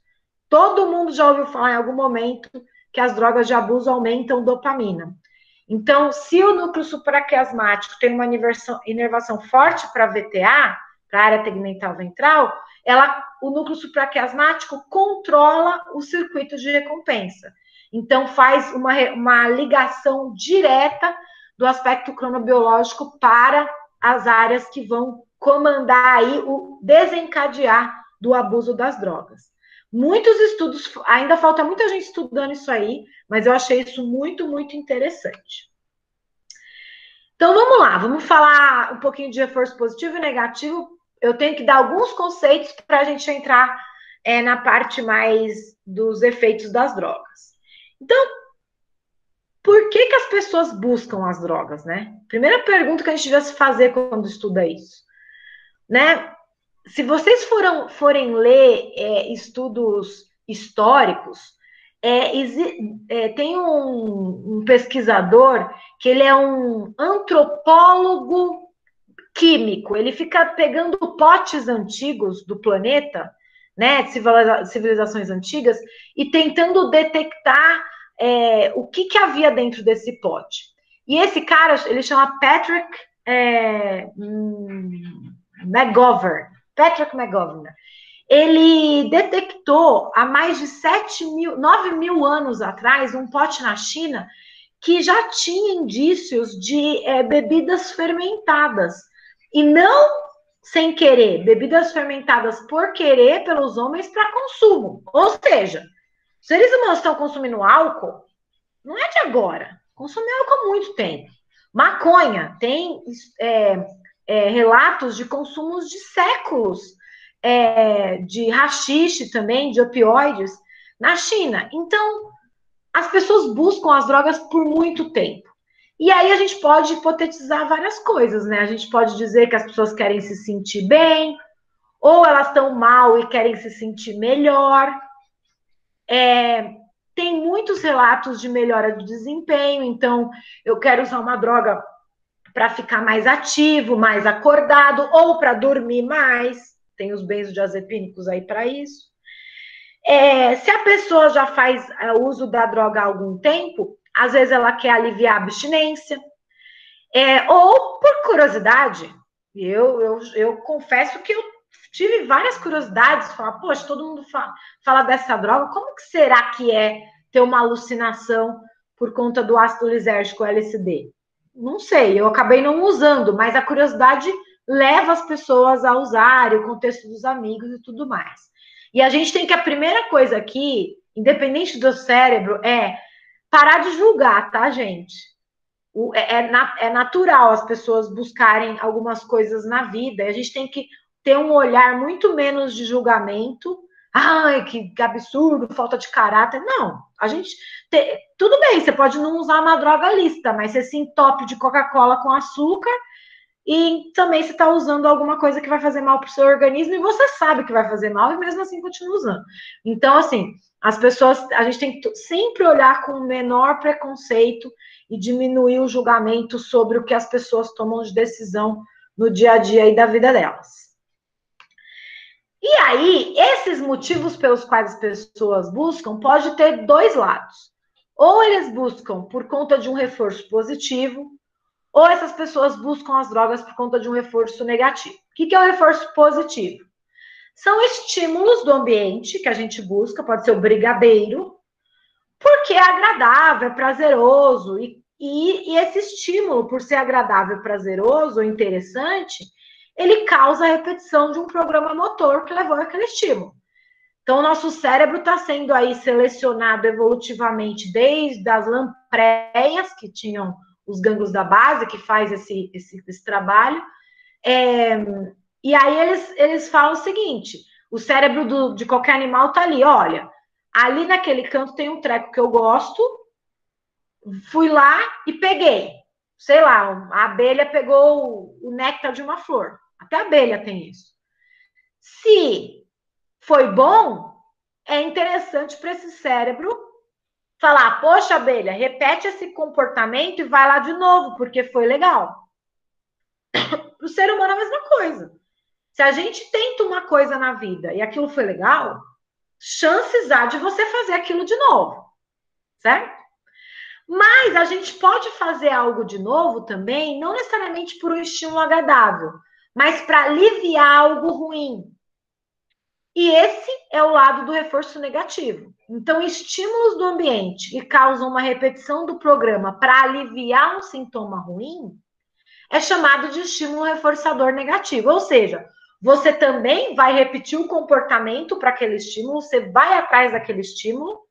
Todo mundo já ouviu falar em algum momento que as drogas de abuso aumentam dopamina. Então, se o núcleo supraquiasmático tem uma inervação forte para VTA, para a área tegmental ventral, o núcleo supraquiasmático controla o circuito de recompensa. Então, faz uma ligação direta do aspecto cronobiológico para as áreas que vão comandar aí o desencadear do abuso das drogas. Muitos estudos, ainda falta muita gente estudando isso aí, mas eu achei isso muito, muito interessante. Então, vamos lá, vamos falar um pouquinho de reforço positivo e negativo. Eu tenho que dar alguns conceitos para a gente entrar na parte mais dos efeitos das drogas. Então, por que as pessoas buscam as drogas, né? Primeira pergunta que a gente devia se fazer quando estuda isso, né? Se vocês forem ler estudos históricos, tem um pesquisador que ele é um antropólogo químico. Ele fica pegando potes antigos do planeta, né, de civilizações antigas, e tentando detectar o que havia dentro desse pote. E esse cara, ele chama Patrick McGovern. Patrick McGovern. Ele detectou há mais de 9 mil anos atrás um pote na China que já tinha indícios de bebidas fermentadas. E não sem querer, bebidas fermentadas por querer pelos homens para consumo. Ou seja, os seres humanos estão consumindo álcool, não é de agora. Consumem álcool há muito tempo. Maconha, tem relatos de consumos de séculos, de haxixe também, de opioides, na China. Então, as pessoas buscam as drogas por muito tempo. E aí a gente pode hipotetizar várias coisas, né? A gente pode dizer que as pessoas querem se sentir bem, ou elas estão mal e querem se sentir melhor. Tem muitos relatos de melhora do desempenho, então eu quero usar uma droga para ficar mais ativo, mais acordado, ou para dormir mais. Tem os benzodiazepínicos aí para isso. Se a pessoa já faz uso da droga há algum tempo, às vezes ela quer aliviar a abstinência, ou por curiosidade. Eu confesso que eu tive várias curiosidades, falar, poxa, todo mundo fala dessa droga, como que será que é ter uma alucinação por conta do ácido lisérgico LSD? Não sei, eu acabei não usando, mas a curiosidade leva as pessoas a usarem, o contexto dos amigos e tudo mais. E a gente tem que, a primeira coisa aqui, independente do cérebro, é parar de julgar, tá, gente? É natural as pessoas buscarem algumas coisas na vida, e a gente tem que ter um olhar muito menos de julgamento. Ai, que absurdo, falta de caráter. Não, a gente... Tudo bem, você pode não usar uma droga lícita, mas você se entope de Coca-Cola com açúcar e também você está usando alguma coisa que vai fazer mal para o seu organismo e você sabe que vai fazer mal e mesmo assim continua usando. Então, assim, as pessoas... A gente tem que sempre olhar com o menor preconceito e diminuir o julgamento sobre o que as pessoas tomam de decisão no dia a dia e da vida delas. E aí, esses motivos pelos quais as pessoas buscam pode ter dois lados. Ou eles buscam por conta de um reforço positivo, ou essas pessoas buscam as drogas por conta de um reforço negativo. O que é o reforço positivo? São estímulos do ambiente que a gente busca, pode ser o brigadeiro, porque é agradável, é prazeroso, e esse estímulo, por ser agradável, prazeroso, interessante, ele causa a repetição de um programa motor que levou àquele estímulo. Então, o nosso cérebro está sendo aí selecionado evolutivamente desde as lampreias, que tinham os gânglios da base, que faz esse trabalho. E aí eles falam o seguinte, o cérebro de qualquer animal está ali, olha, ali naquele canto tem um treco que eu gosto, fui lá e peguei. Sei lá, a abelha pegou o néctar de uma flor. Até a abelha tem isso. Se foi bom, é interessante para esse cérebro falar, poxa, abelha, repete esse comportamento e vai lá de novo, porque foi legal. Para o ser humano é a mesma coisa. Se a gente tenta uma coisa na vida e aquilo foi legal, chances há de você fazer aquilo de novo, certo? Mas a gente pode fazer algo de novo também, não necessariamente por um estímulo agradável, mas para aliviar algo ruim. E esse é o lado do reforço negativo. Então, estímulos do ambiente que causam uma repetição do programa para aliviar um sintoma ruim é chamado de estímulo reforçador negativo. Ou seja, você também vai repetir o comportamento para aquele estímulo, você vai atrás daquele estímulo,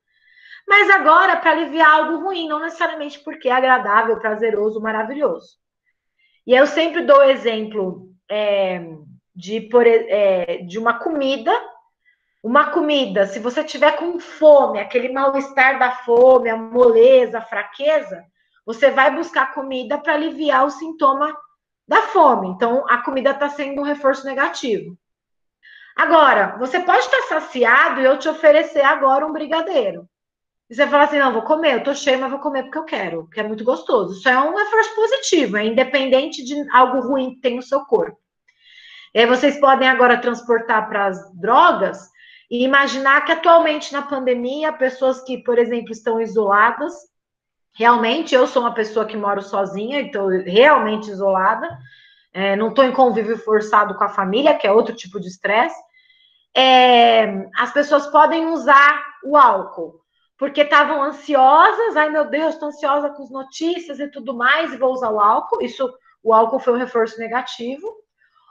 mas agora para aliviar algo ruim, não necessariamente porque é agradável, prazeroso, maravilhoso. E eu sempre dou o exemplo de uma comida. Uma comida, se você tiver com fome, aquele mal-estar da fome, a moleza, a fraqueza, você vai buscar comida para aliviar o sintoma da fome. Então, a comida está sendo um reforço negativo. Agora, você pode estar saciado e eu te oferecer agora um brigadeiro. E você fala assim, não, vou comer, eu tô cheio, mas vou comer porque eu quero, porque é muito gostoso. Isso é um reforço positivo, é independente de algo ruim que tem no seu corpo. E aí vocês podem agora transportar para as drogas, e imaginar que atualmente na pandemia, pessoas que, por exemplo, estão isoladas, realmente, eu sou uma pessoa que moro sozinha, então realmente isolada, não estou em convívio forçado com a família, que é outro tipo de estresse, as pessoas podem usar o álcool, porque estavam ansiosas, ai meu Deus, estou ansiosa com as notícias e tudo mais, e vou usar o álcool, o álcool foi um reforço negativo,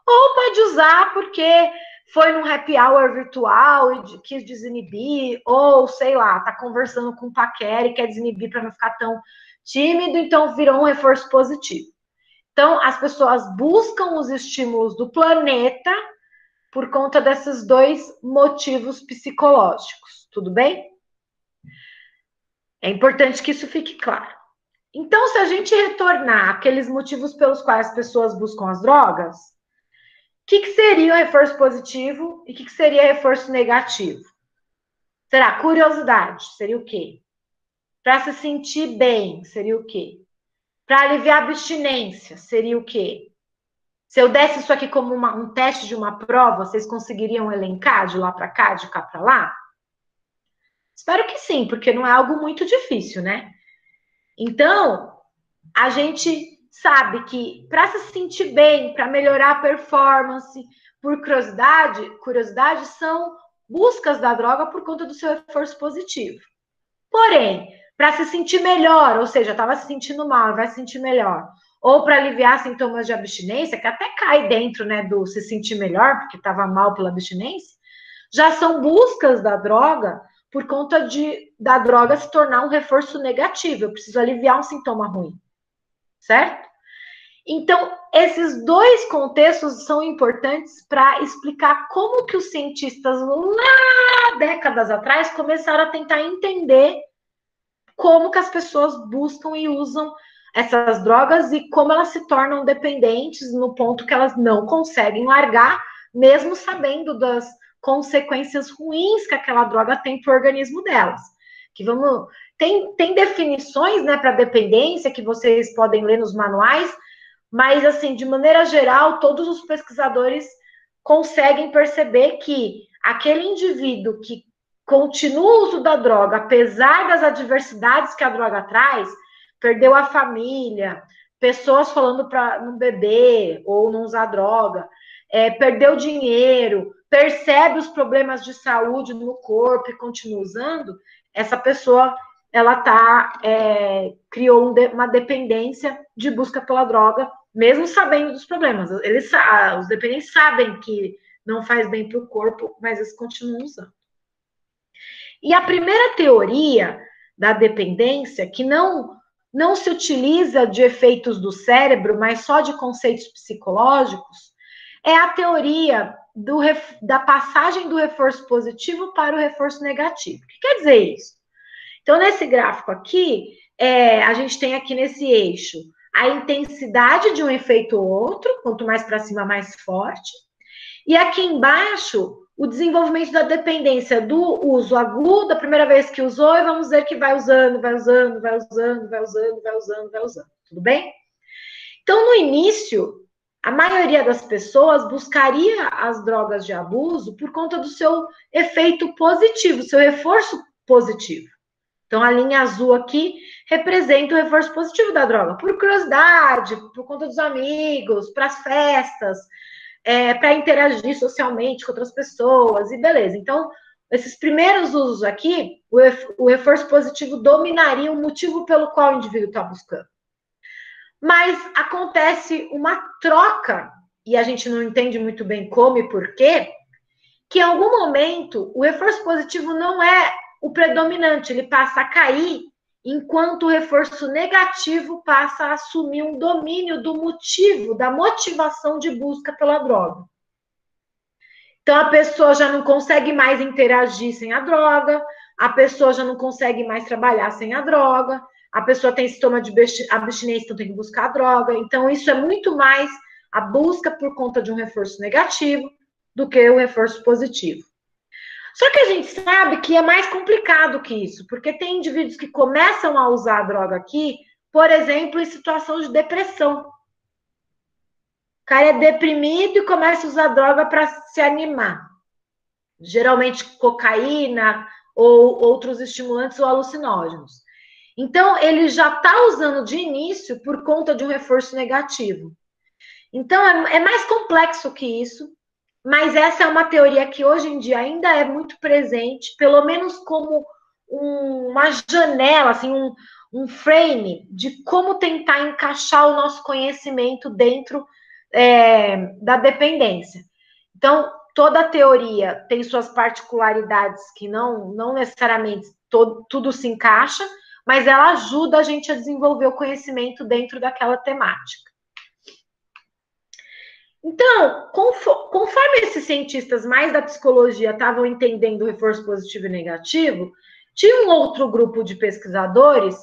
ou pode usar porque foi num happy hour virtual e quis desinibir, ou sei lá, tá conversando com o paquera e quer desinibir para não ficar tão tímido, então virou um reforço positivo. Então, as pessoas buscam os estímulos do planeta por conta desses dois motivos psicológicos, tudo bem? É importante que isso fique claro. Então, se a gente retornar aqueles motivos pelos quais as pessoas buscam as drogas, o que seria o reforço positivo e o que seria reforço negativo? Será curiosidade? Seria o quê? Para se sentir bem, seria o quê? Para aliviar a abstinência, seria o quê? Se eu desse isso aqui como um teste de uma prova, vocês conseguiriam elencar de lá para cá, de cá para lá? Espero que sim, porque não é algo muito difícil, né? Então, a gente sabe que para se sentir bem, para melhorar a performance, por curiosidade são buscas da droga por conta do seu reforço positivo. Porém, para se sentir melhor, ou seja, estava se sentindo mal, vai se sentir melhor, ou para aliviar sintomas de abstinência, que até cai dentro, né, do se sentir melhor, porque estava mal pela abstinência, já são buscas da droga por conta da droga se tornar um reforço negativo. Eu preciso aliviar um sintoma ruim, certo? Então, esses dois contextos são importantes para explicar como que os cientistas lá décadas atrás começaram a tentar entender como que as pessoas buscam e usam essas drogas e como elas se tornam dependentes no ponto que elas não conseguem largar, mesmo sabendo das consequências ruins que aquela droga tem para o organismo delas. Que tem definições, né, para dependência que vocês podem ler nos manuais, mas assim, de maneira geral, todos os pesquisadores conseguem perceber que aquele indivíduo que continua o uso da droga, apesar das adversidades que a droga traz, perdeu a família, pessoas falando para não beber ou não usar droga, perdeu dinheiro, percebe os problemas de saúde no corpo e continua usando, essa pessoa ela criou uma dependência de busca pela droga, mesmo sabendo dos problemas. Os dependentes sabem que não faz bem para o corpo, mas eles continuam usando. E a primeira teoria da dependência, que não se utiliza de efeitos do cérebro, mas só de conceitos psicológicos, é a teoria da passagem do reforço positivo para o reforço negativo. O que quer dizer isso? Então, nesse gráfico aqui, a gente tem aqui nesse eixo a intensidade de um efeito ou outro, quanto mais para cima, mais forte. E aqui embaixo, o desenvolvimento da dependência do uso agudo, a primeira vez que usou, e vamos dizer que vai usando, vai usando, vai usando, vai usando, vai usando, vai usando. Tudo bem? Então, no início, a maioria das pessoas buscaria as drogas de abuso por conta do seu efeito positivo, seu reforço positivo. Então, a linha azul aqui representa o reforço positivo da droga, por curiosidade, por conta dos amigos, para as festas, para interagir socialmente com outras pessoas, e beleza. Então, esses primeiros usos aqui, o reforço positivo dominaria o motivo pelo qual o indivíduo está buscando. Mas acontece uma troca, e a gente não entende muito bem como e por quê, que em algum momento o reforço positivo não é o predominante, ele passa a cair, enquanto o reforço negativo passa a assumir um domínio do motivo, da motivação de busca pela droga. Então, a pessoa já não consegue mais interagir sem a droga, a pessoa já não consegue mais trabalhar sem a droga, a pessoa tem sintoma de abstinência, então tem que buscar a droga. Então, isso é muito mais a busca por conta de um reforço negativo do que o reforço positivo. Só que a gente sabe que é mais complicado que isso, porque tem indivíduos que começam a usar a droga aqui, por exemplo, em situação de depressão. O cara é deprimido e começa a usar droga para se animar. geralmente cocaína ou outros estimulantes ou alucinógenos. Então, ele já está usando de início por conta de um reforço negativo. Então, é mais complexo que isso, mas essa é uma teoria que hoje em dia ainda é muito presente, pelo menos como uma janela, assim, um frame de como tentar encaixar o nosso conhecimento dentro da dependência. Então, toda teoria tem suas particularidades que não necessariamente tudo se encaixa, mas ela ajuda a gente a desenvolver o conhecimento dentro daquela temática. Então, conforme esses cientistas mais da psicologia estavam entendendo o reforço positivo e negativo, tinha um outro grupo de pesquisadores,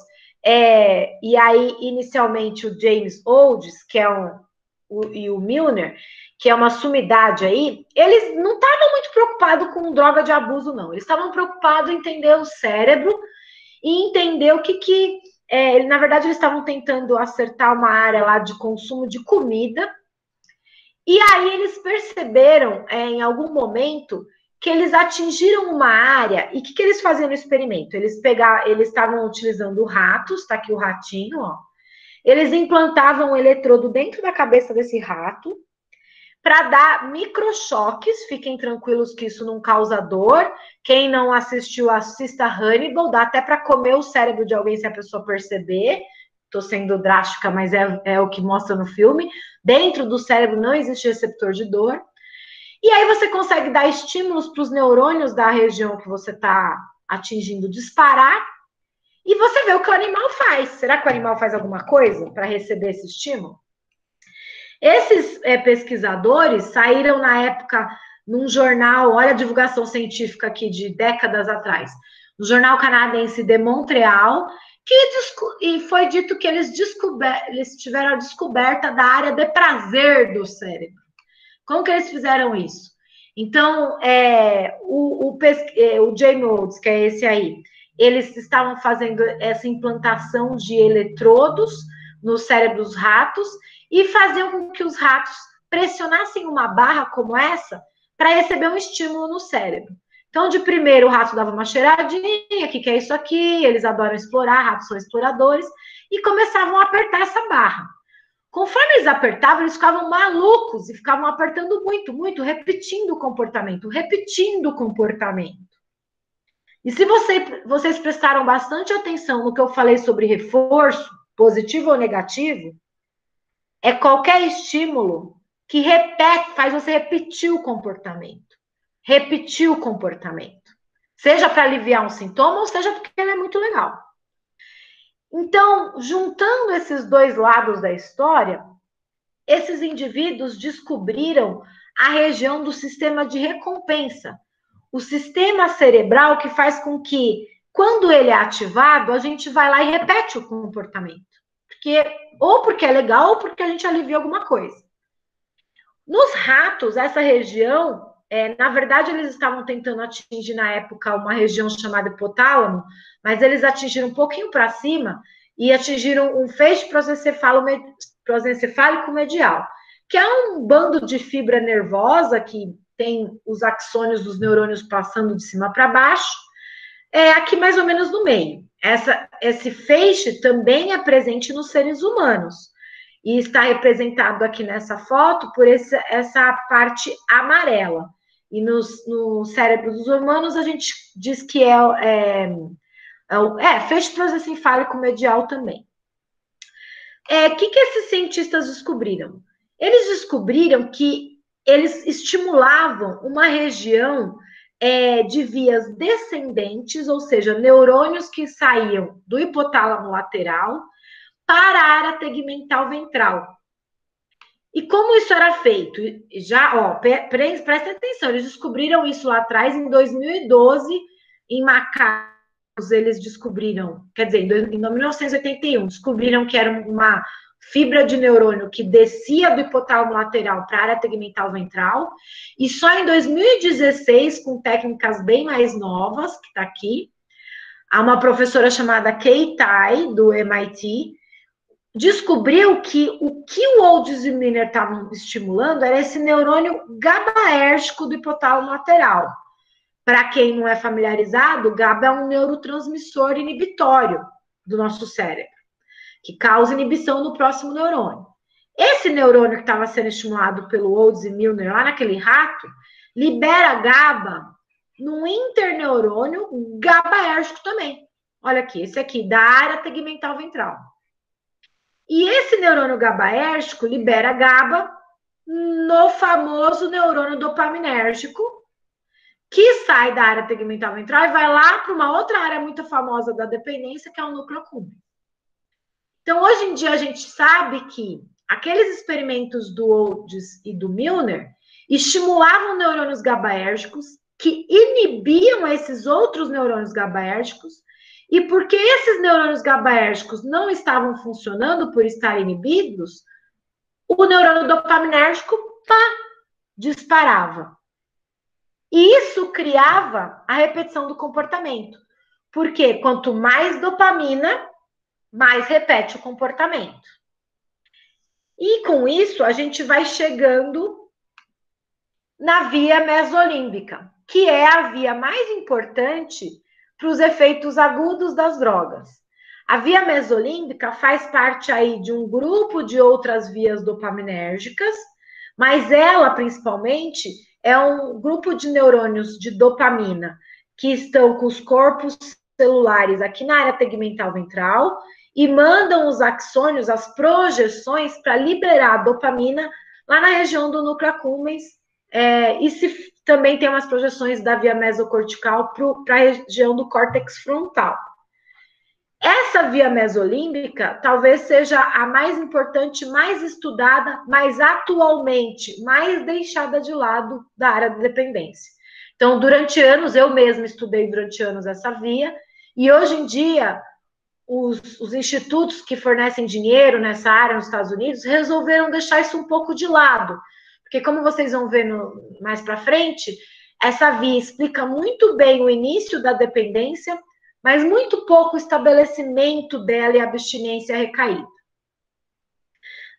e aí, inicialmente, o James Olds, e o Milner, que é uma sumidade aí, eles não estavam muito preocupados com droga de abuso, não. Eles estavam preocupados em entender o cérebro e entender o que na verdade, eles estavam tentando acertar uma área lá de consumo de comida. E aí eles perceberam, em algum momento, que eles atingiram uma área. E o que eles faziam no experimento? Eles estavam utilizando ratos, tá aqui o ratinho, ó. Eles implantavam um eletrodo dentro da cabeça desse rato para dar microchoques. Fiquem tranquilos que isso não causa dor. Quem não assistiu, assista Hannibal. Dá até para comer o cérebro de alguém se a pessoa perceber. Estou sendo drástica, mas é o que mostra no filme. Dentro do cérebro não existe receptor de dor. E aí você consegue dar estímulos para os neurônios da região que você está atingindo disparar. E você vê o que o animal faz. Será que o animal faz alguma coisa para receber esse estímulo? Esses pesquisadores saíram na época num jornal, olha a divulgação científica aqui de décadas atrás, no jornal canadense de Montreal, e foi dito que eles tiveram a descoberta da área de prazer do cérebro. Como que eles fizeram isso? Então, o James Olds, que é esse aí, eles estavam fazendo essa implantação de eletrodos no cérebro dos ratos e faziam com que os ratos pressionassem uma barra como essa para receber um estímulo no cérebro. Então, de primeiro, o rato dava uma cheiradinha, o que é isso aqui? Eles adoram explorar, ratos são exploradores, e começavam a apertar essa barra. Conforme eles apertavam, eles ficavam malucos e ficavam apertando muito, muito, repetindo o comportamento, repetindo o comportamento. E se vocês prestaram bastante atenção no que eu falei sobre reforço, positivo ou negativo, é qualquer estímulo que faz você repetir o comportamento. Repetir o comportamento. Seja para aliviar um sintoma, ou seja porque ele é muito legal. Então, juntando esses dois lados da história, esses indivíduos descobriram a região do sistema de recompensa. O sistema cerebral que faz com que, quando ele é ativado, a gente vai lá e repete o comportamento. Ou porque é legal, ou porque a gente alivia alguma coisa. Nos ratos, essa região, na verdade, eles estavam tentando atingir, na época, uma região chamada hipotálamo, mas eles atingiram um pouquinho para cima e atingiram um feixe prosencefálico medial, que é um bando de fibra nervosa que tem os axônios dos neurônios passando de cima para baixo, aqui mais ou menos no meio. Esse feixe também é presente nos seres humanos e está representado aqui nessa foto por essa parte amarela. E no cérebro dos humanos a gente diz que feixe prosencefálico medial também. O que esses cientistas descobriram? Eles descobriram que eles estimulavam uma região de vias descendentes, ou seja, neurônios que saíam do hipotálamo lateral para a área tegmental ventral. E como isso era feito? Presta atenção, eles descobriram isso lá atrás, em 2012, em macacos, eles descobriram, quer dizer, em 1981, descobriram que era uma fibra de neurônio que descia do hipotálamo lateral para a área tegmental ventral, e só em 2016, com técnicas bem mais novas, que está aqui, uma professora chamada Kei Tai, do MIT, descobriu que o Olds e Milner estavam estimulando era esse neurônio GABAérgico do hipotálamo lateral. para quem não é familiarizado, GABA é um neurotransmissor inibitório do nosso cérebro, que causa inibição no próximo neurônio. Esse neurônio que estava sendo estimulado pelo Olds e Milner lá naquele rato, libera GABA no interneurônio GABAérgico também. Olha aqui, esse aqui, da área tegmental ventral. E esse neurônio GABAérgico libera GABA no famoso neurônio dopaminérgico, que sai da área tegmental ventral e vai lá para uma outra área muito famosa da dependência, que é o núcleo accumbens. Então, hoje em dia, a gente sabe que aqueles experimentos do Olds e do Milner estimulavam neurônios GABAérgicos que inibiam esses outros neurônios GABAérgicos, e porque esses neurônios GABAérgicos não estavam funcionando por estar inibidos, o neurônio dopaminérgico, disparava. E isso criava a repetição do comportamento. Porque quanto mais dopamina, mais repete o comportamento. E com isso, a gente vai chegando na via mesolímbica, que é a via mais importante para os efeitos agudos das drogas. A via mesolímbica faz parte aí de um grupo de outras vias dopaminérgicas, mas ela, principalmente, é um grupo de neurônios de dopamina que estão com os corpos celulares aqui na área tegmental ventral e mandam os axônios, as projeções, para liberar a dopamina lá na região do núcleo accumbens, e se também tem umas projeções da via mesocortical para a região do córtex frontal. Essa via mesolímbica talvez seja a mais importante, mais estudada, mas atualmente mais deixada de lado da área de dependência. Então, durante anos, eu mesma estudei durante anos essa via, e hoje em dia, os institutos que fornecem dinheiro nessa área nos Estados Unidos resolveram deixar isso um pouco de lado, porque como vocês vão ver mais para frente, essa via explica muito bem o início da dependência, mas muito pouco o estabelecimento dela e a abstinência recaída.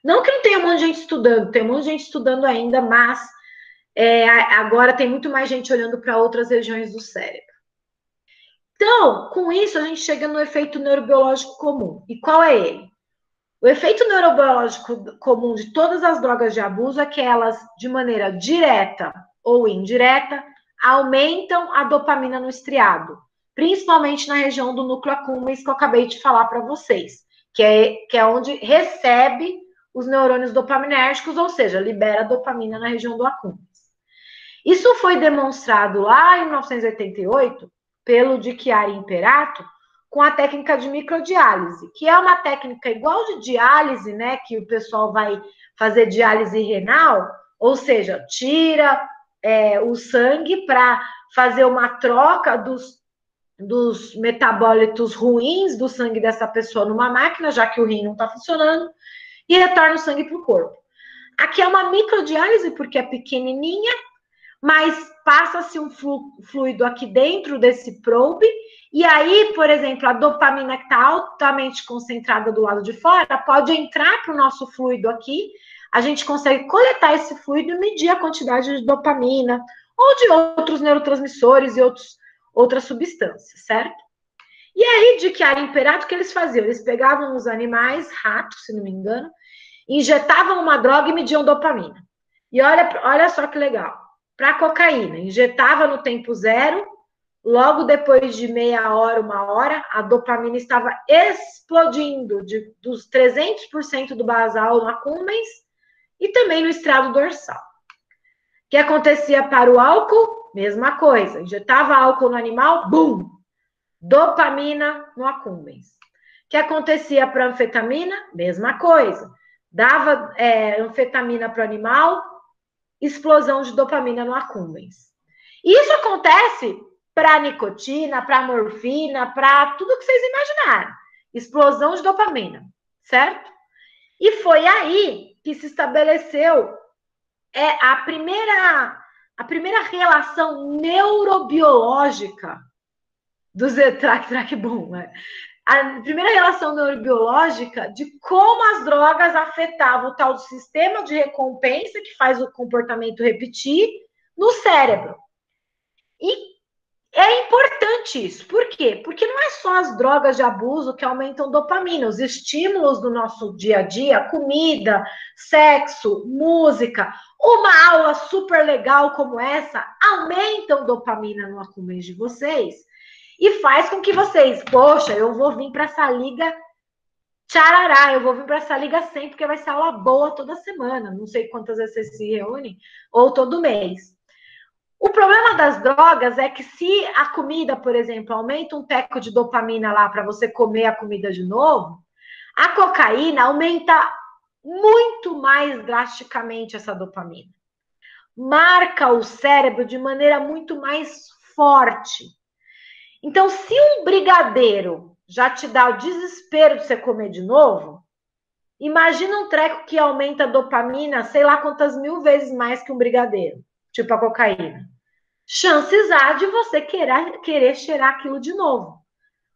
Não que não tenha um monte de gente estudando, tem um monte de gente estudando ainda, mas agora tem muito mais gente olhando para outras regiões do cérebro. Então, com isso, a gente chega no efeito neurobiológico comum. E qual é ele? O efeito neurobiológico comum de todas as drogas de abuso é que elas, de maneira direta ou indireta, aumentam a dopamina no estriado, principalmente na região do núcleo accumbens que eu acabei de falar para vocês, que é onde recebe os neurônios dopaminérgicos, ou seja, libera dopamina na região do accumbens. Isso foi demonstrado lá em 1988 pelo Di Chiari Imperato com a técnica de microdiálise, que é uma técnica igual de diálise, né, que o pessoal vai fazer diálise renal, ou seja, tira o sangue para fazer uma troca dos metabólitos ruins do sangue dessa pessoa numa máquina, já que o rim não está funcionando, e retorna o sangue para o corpo. Aqui é uma microdiálise porque é pequenininha, mas passa-se um fluido aqui dentro desse probe, e aí, por exemplo, a dopamina que está altamente concentrada do lado de fora pode entrar para o nosso fluido aqui, a gente consegue coletar esse fluido e medir a quantidade de dopamina ou de outros neurotransmissores e outras substâncias, certo? E aí, de Chiari Imperato, o que eles faziam? Eles pegavam os animais, ratos, se não me engano, injetavam uma droga e mediam dopamina. E olha só que legal. Para cocaína, injetava no tempo zero, logo depois de meia hora, uma hora, a dopamina estava explodindo dos 300% do basal no accumbens e também no estriado dorsal. O que acontecia para o álcool? Mesma coisa. Injetava álcool no animal, bum! Dopamina no accumbens. O que acontecia para a anfetamina? Mesma coisa. Dava anfetamina para o animal, explosão de dopamina no accumbens. Isso acontece para nicotina, para morfina, para tudo que vocês imaginarem. Explosão de dopamina, certo? E foi aí que se estabeleceu a primeira relação neurobiológica do Zetrac-Tracbum, né? A primeira relação neurobiológica de como as drogas afetavam o tal do sistema de recompensa que faz o comportamento repetir no cérebro. E É importante isso. Por quê? Porque não é só as drogas de abuso que aumentam dopamina. Os estímulos do nosso dia a dia, comida, sexo, música, uma aula super legal como essa, aumentam dopamina no acúmulo de vocês e faz com que vocês, poxa, eu vou vir para essa liga tcharará, eu vou vir para essa liga sempre, porque vai ser aula boa toda semana. Não sei quantas vezes vocês se reúnem, ou todo mês. O problema das drogas é que se a comida, por exemplo, aumenta um teco de dopamina lá para você comer a comida de novo, a cocaína aumenta muito mais drasticamente essa dopamina. Marca o cérebro de maneira muito mais forte. Então, se um brigadeiro já te dá o desespero de você comer de novo, imagina um treco que aumenta a dopamina, sei lá quantas mil vezes mais que um brigadeiro, tipo a cocaína. Chances há de você querer cheirar aquilo de novo.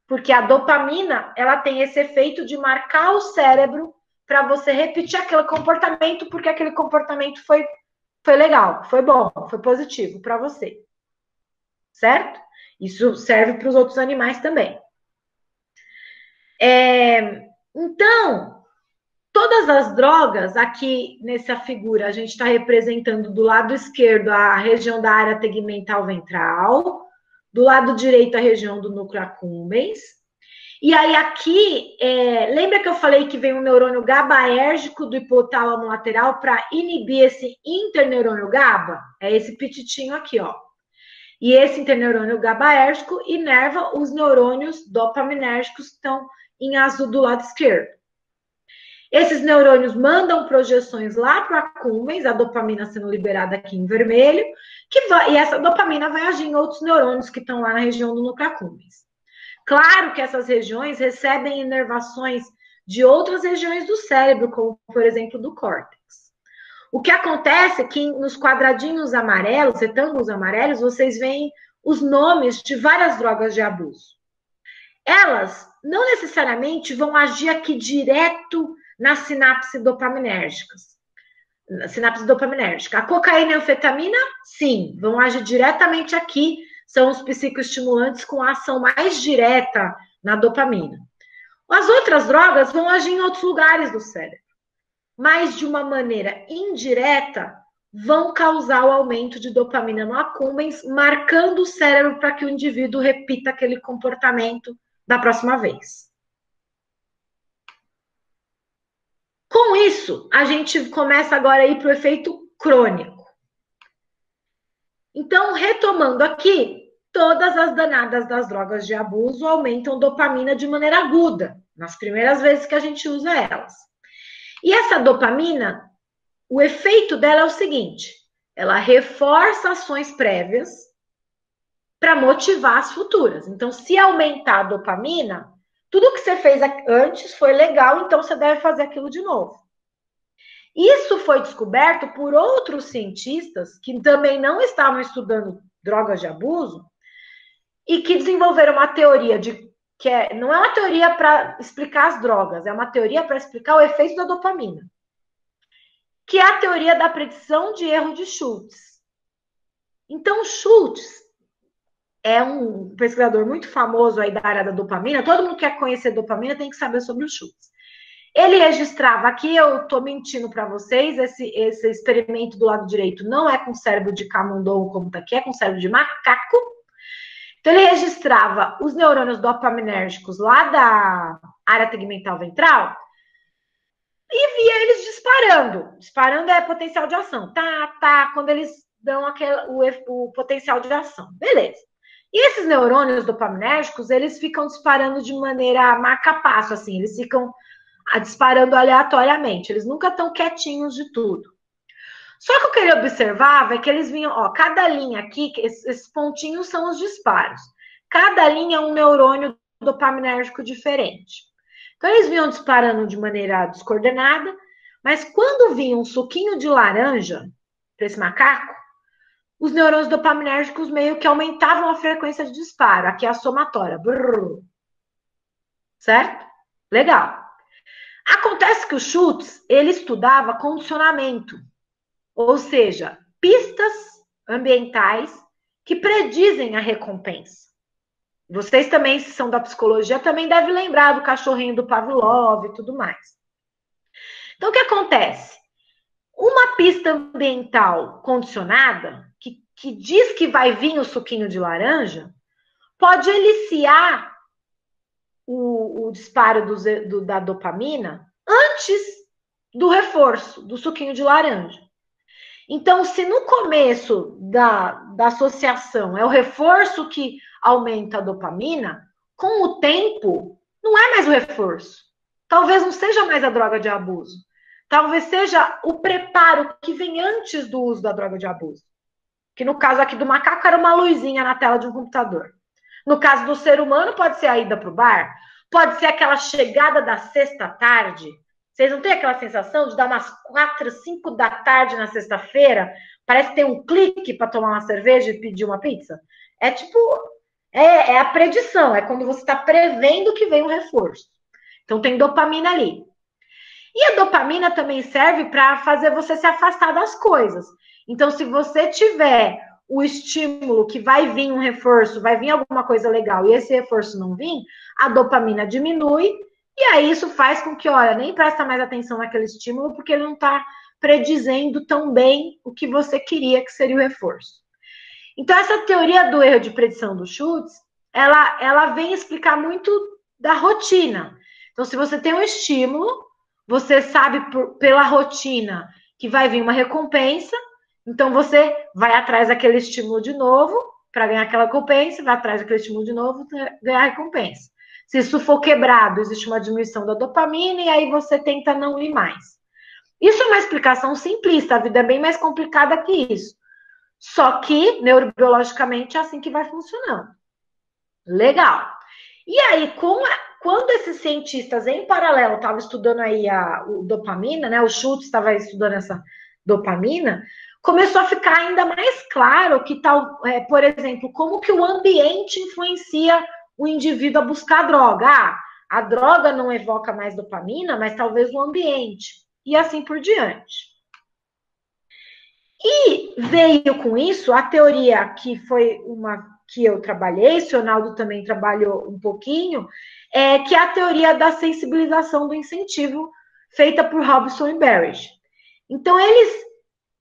Porque a dopamina, ela tem esse efeito de marcar o cérebro para você repetir aquele comportamento, porque aquele comportamento foi legal, foi bom, foi positivo para você. Certo? Isso serve para os outros animais também. Então, todas as drogas, aqui nessa figura, a gente está representando do lado esquerdo a região da área tegmental ventral, do lado direito a região do núcleo accumbens. E aí aqui, lembra que eu falei que vem um neurônio GABAérgico do hipotálamo lateral para inibir esse interneurônio GABA? É esse pititinho aqui, ó. E esse interneurônio GABAérgico inerva os neurônios dopaminérgicos que estão em azul do lado esquerdo. Esses neurônios mandam projeções lá para o accumbens, a dopamina sendo liberada aqui em vermelho, e essa dopamina vai agir em outros neurônios que estão lá na região do núcleo accumbens. Claro que essas regiões recebem inervações de outras regiões do cérebro, como, por exemplo, do córtex. O que acontece é que nos quadradinhos amarelos, retângulos amarelos, vocês veem os nomes de várias drogas de abuso. Elas não necessariamente vão agir aqui direto nas sinapses dopaminérgicas. Sinapse dopaminérgica. A cocaína e a anfetamina, sim, vão agir diretamente aqui, são os psicoestimulantes com a ação mais direta na dopamina. As outras drogas vão agir em outros lugares do cérebro, mas de uma maneira indireta vão causar o aumento de dopamina no accumbens, marcando o cérebro para que o indivíduo repita aquele comportamento da próxima vez. Com isso, a gente começa agora a ir para o efeito crônico. Então, retomando aqui, todas as danadas das drogas de abuso aumentam dopamina de maneira aguda, nas primeiras vezes que a gente usa elas. E essa dopamina, o efeito dela é o seguinte, ela reforça ações prévias para motivar as futuras. Então, se aumentar a dopamina, tudo que você fez antes foi legal, então você deve fazer aquilo de novo. Isso foi descoberto por outros cientistas que também não estavam estudando drogas de abuso e que desenvolveram uma teoria não é uma teoria para explicar as drogas, é uma teoria para explicar o efeito da dopamina, que é a teoria da predição de erro de Schultz. Então, Schultz é um pesquisador muito famoso aí da área da dopamina. Todo mundo que quer conhecer dopamina tem que saber sobre o Schultz. Ele registrava aqui, eu estou mentindo para vocês, esse experimento do lado direito não é com cérebro de camundongo como está aqui, é com cérebro de macaco. Então, ele registrava os neurônios dopaminérgicos lá da área tegmental ventral e via eles disparando. Disparando é potencial de ação. Quando eles dão o potencial de ação. Beleza. E esses neurônios dopaminérgicos, eles ficam disparando de maneira marca-passo, assim. Eles ficam disparando aleatoriamente. Eles nunca estão quietinhos de tudo. Só que o que ele observava é que eles vinham, ó, cada linha aqui, esses pontinhos são os disparos. Cada linha é um neurônio dopaminérgico diferente. Então, eles vinham disparando de maneira descoordenada, mas quando vinha um suquinho de laranja para esse macaco, os neurônios dopaminérgicos meio que aumentavam a frequência de disparo. Aqui é a somatória. Brrr. Certo? Legal. Acontece que o Schultz, ele estudava condicionamento. Ou seja, pistas ambientais que predizem a recompensa. Vocês também, se são da psicologia, também devem lembrar do cachorrinho do Pavlov e tudo mais. Então, o que acontece? Uma pista ambiental condicionada, que diz que vai vir o suquinho de laranja, pode eliciar o disparo da dopamina antes do reforço, do suquinho de laranja. Então, se no começo da associação é o reforço que aumenta a dopamina, com o tempo, não é mais o reforço. Talvez não seja mais a droga de abuso. Talvez seja o preparo que vem antes do uso da droga de abuso. Que no caso aqui do macaco era uma luzinha na tela de um computador. No caso do ser humano, pode ser a ida para o bar, pode ser aquela chegada da sexta-tarde. Vocês não têm aquela sensação de dar umas 4, 5 da tarde na sexta-feira? Parece que tem um clique para tomar uma cerveja e pedir uma pizza? É tipo, é a predição, é quando você está prevendo que vem um reforço. Então tem dopamina ali. E a dopamina também serve para fazer você se afastar das coisas. Então, se você tiver o estímulo que vai vir um reforço, vai vir alguma coisa legal, e esse reforço não vir, a dopamina diminui, e aí isso faz com que, olha, nem presta mais atenção naquele estímulo, porque ele não está predizendo tão bem o que você queria que seria o reforço. Então, essa teoria do erro de predição do Schultz, ela vem explicar muito da rotina. Então, se você tem um estímulo, você sabe pela rotina que vai vir uma recompensa, então você vai atrás daquele estímulo de novo para ganhar aquela recompensa, vai atrás daquele estímulo de novo para ganhar a recompensa. Se isso for quebrado, existe uma diminuição da dopamina e aí você tenta não ir mais. Isso é uma explicação simplista, a vida é bem mais complicada que isso. Só que, neurobiologicamente, é assim que vai funcionando. Legal. E aí, quando esses cientistas, em paralelo, estavam estudando aí o dopamina, né? O Schultz estava estudando essa dopamina, começou a ficar ainda mais claro que tal, por exemplo, como que o ambiente influencia o indivíduo a buscar a droga. A droga não evoca mais dopamina, mas talvez o ambiente. E assim por diante. E veio com isso a teoria que foi uma que eu trabalhei, o Ronaldo também trabalhou um pouquinho, que é a teoria da sensibilização do incentivo, feita por Robson e Barrett. Então, eles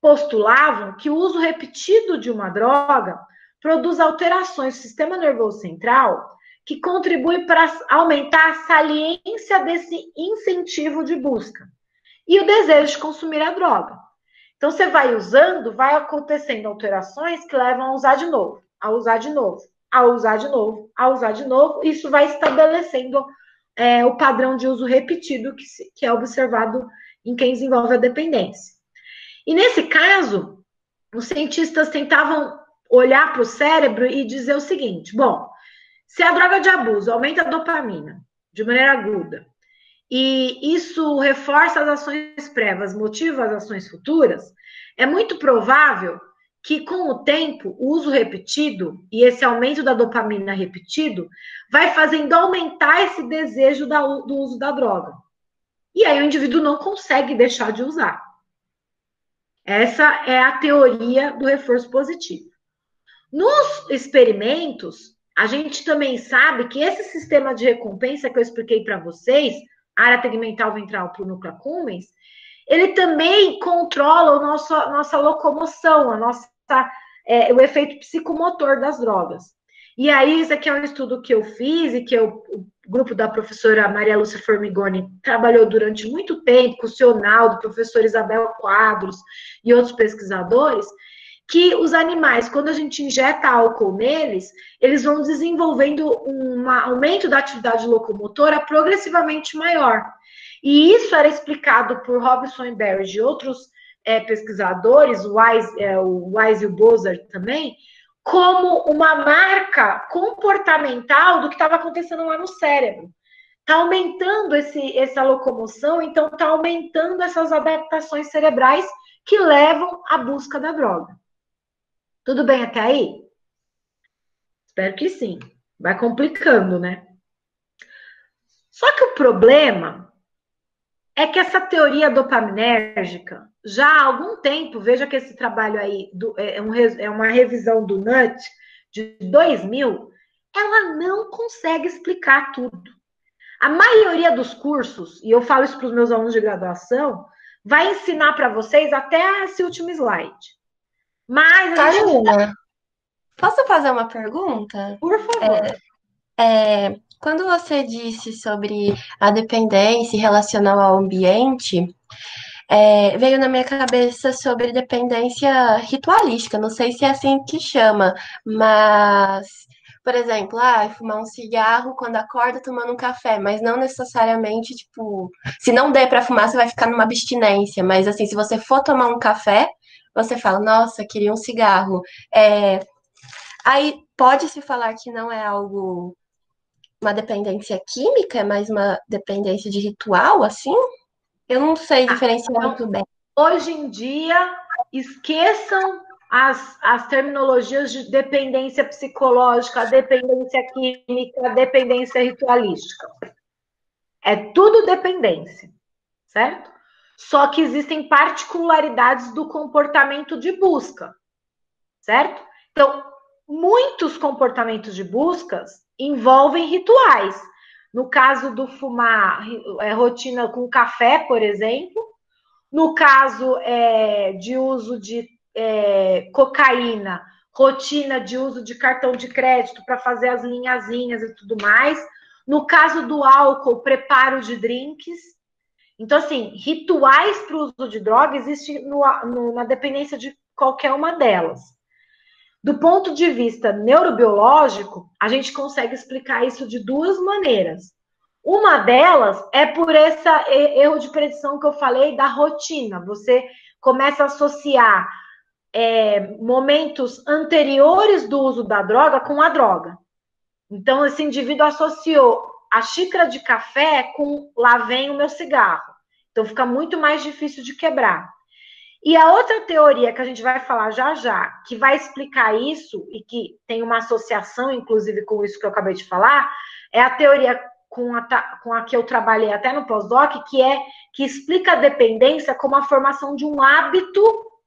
postulavam que o uso repetido de uma droga produz alterações no sistema nervoso central que contribuem para aumentar a saliência desse incentivo de busca e o desejo de consumir a droga. Então, você vai usando, vai acontecendo alterações que levam a usar de novo, a usar de novo, a usar de novo, a usar de novo. Isso vai estabelecendo o padrão de uso repetido que é observado em quem desenvolve a dependência. E nesse caso, os cientistas tentavam olhar para o cérebro e dizer o seguinte: bom, se a droga de abuso aumenta a dopamina de maneira aguda, e isso reforça as ações prévias, motiva as ações futuras, é muito provável que, com o tempo, o uso repetido e esse aumento da dopamina repetido vai fazendo aumentar esse desejo do uso da droga. E aí o indivíduo não consegue deixar de usar. Essa é a teoria do reforço positivo. Nos experimentos, a gente também sabe que esse sistema de recompensa que eu expliquei para vocês, área tegmental ventral para o núcleo accumbens, ele também controla nossa locomoção, o efeito psicomotor das drogas. E aí, esse aqui é um estudo que eu fiz e que o grupo da professora Maria Lúcia Formigoni trabalhou durante muito tempo, com o Cionaldo, professor Isabel Quadros e outros pesquisadores, que os animais, quando a gente injeta álcool neles, eles vão desenvolvendo um aumento da atividade locomotora progressivamente maior. E isso era explicado por Robson e Barrett e outros pesquisadores, o Wise e o Bozard também, como uma marca comportamental do que estava acontecendo lá no cérebro. Está aumentando essa locomoção, então está aumentando essas adaptações cerebrais que levam à busca da droga. Tudo bem até aí? Espero que sim. Vai complicando, né? Só que o problema é que essa teoria dopaminérgica já há algum tempo, veja que esse trabalho aí é uma revisão do NUT de 2000, ela não consegue explicar tudo. A maioria dos cursos, e eu falo isso para os meus alunos de graduação, vai ensinar para vocês até esse último slide. Mas a gente... Carolina, posso fazer uma pergunta? Por favor. Quando você disse sobre a dependência relacional ao ambiente, veio na minha cabeça sobre dependência ritualística. Não sei se é assim que chama, mas, por exemplo, fumar um cigarro quando acorda tomando um café, mas não necessariamente, tipo, se não der para fumar, você vai ficar numa abstinência. Mas assim, se você for tomar um café, você fala, nossa, queria um cigarro. Aí pode-se falar que não é algo, uma dependência química, é mais uma dependência de ritual, assim? Eu não sei diferenciar muito bem. Hoje em dia, esqueçam as terminologias de dependência psicológica, dependência química, dependência ritualística. É tudo dependência, certo? Só que existem particularidades do comportamento de busca, certo? Então, muitos comportamentos de buscas envolvem rituais. No caso do fumar, rotina com café, por exemplo. No caso de uso de cocaína, rotina de uso de cartão de crédito para fazer as linhazinhas e tudo mais. No caso do álcool, preparo de drinks. Então, assim, rituais para o uso de droga existem na dependência de qualquer uma delas. Do ponto de vista neurobiológico, a gente consegue explicar isso de duas maneiras. Uma delas é por esse erro de predição que eu falei da rotina. Você começa a associar momentos anteriores do uso da droga com a droga. Então, esse indivíduo associou a xícara de café com lá vem o meu cigarro. Então, fica muito mais difícil de quebrar. E a outra teoria que a gente vai falar já, que vai explicar isso e que tem uma associação, inclusive, com isso que eu acabei de falar, é a teoria com a que eu trabalhei até no pós-doc, que explica a dependência como a formação de um hábito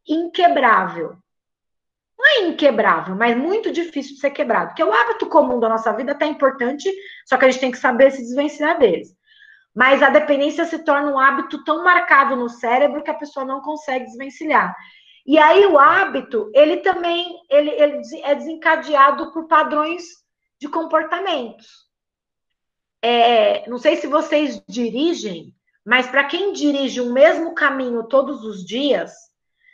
inquebrável. Não é inquebrável, mas muito difícil de ser quebrado, porque o hábito comum da nossa vida é até importante, só que a gente tem que saber se desvencilhar deles. Mas a dependência se torna um hábito tão marcado no cérebro que a pessoa não consegue desvencilhar. E aí o hábito, ele também ele é desencadeado por padrões de comportamentos. Não sei se vocês dirigem, mas para quem dirige o mesmo caminho todos os dias,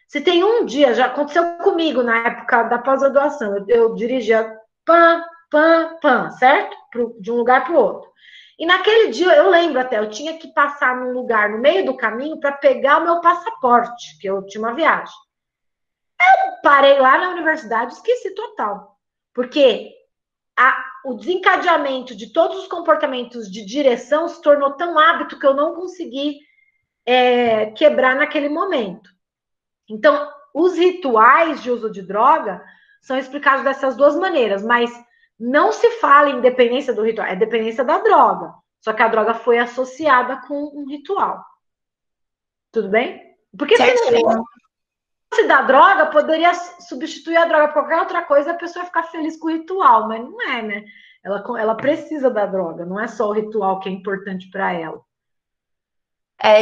se tem um dia, já aconteceu comigo na época da pós-graduação, eu dirigia certo? De um lugar para o outro. E naquele dia, eu lembro até, eu tinha que passar num lugar no meio do caminho para pegar o meu passaporte, que eu tinha uma viagem. Eu parei lá na universidade, esqueci total. Porque o desencadeamento de todos os comportamentos de direção se tornou tão hábito que eu não consegui quebrar naquele momento. Então, os rituais de uso de droga são explicados dessas duas maneiras, mas não se fala em dependência do ritual, é dependência da droga. Só que a droga foi associada com um ritual. Tudo bem? Porque se não fosse da droga, poderia substituir a droga por qualquer outra coisa e a pessoa ia ficar feliz com o ritual, mas não é, né? Ela precisa da droga, não é só o ritual que é importante para ela.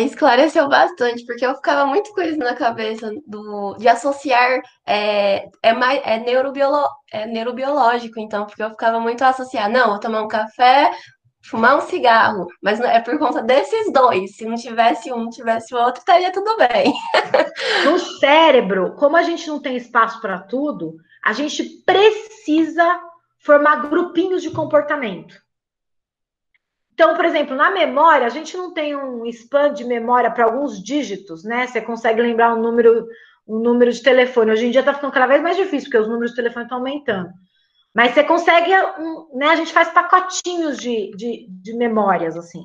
Esclareceu bastante, porque eu ficava muito com isso na cabeça de associar neurobiológico, então, porque eu ficava muito a associar, não, vou tomar um café, fumar um cigarro, mas é por conta desses dois. Se não tivesse um, tivesse o outro, estaria tudo bem. No cérebro, como a gente não tem espaço para tudo, a gente precisa formar grupinhos de comportamento. Então, por exemplo, na memória, a gente não tem um span de memória para alguns dígitos, né? Você consegue lembrar um número de telefone. Hoje em dia está ficando cada vez mais difícil, porque os números de telefone estão aumentando. Mas você consegue, né? A gente faz pacotinhos de memórias, assim.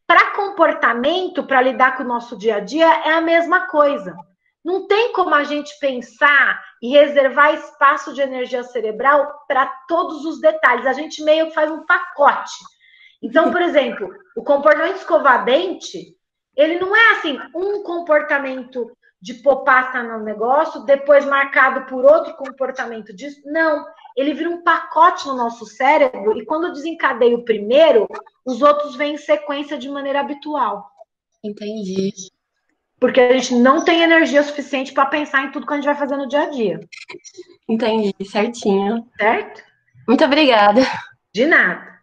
Para comportamento, para lidar com o nosso dia a dia, é a mesma coisa. Não tem como a gente pensar e reservar espaço de energia cerebral para todos os detalhes. A gente meio que faz um pacote. Então, por exemplo, o comportamento escovar dente, Ele não é assim, um comportamento de pôr pasta no negócio, depois marcado por outro comportamento disso. Não, ele vira um pacote no nosso cérebro e quando desencadeia o primeiro, os outros vêm em sequência de maneira habitual. Entendi. Porque a gente não tem energia suficiente para pensar em tudo que a gente vai fazer no dia a dia. Entendi, certinho. Certo? Muito obrigada. De nada.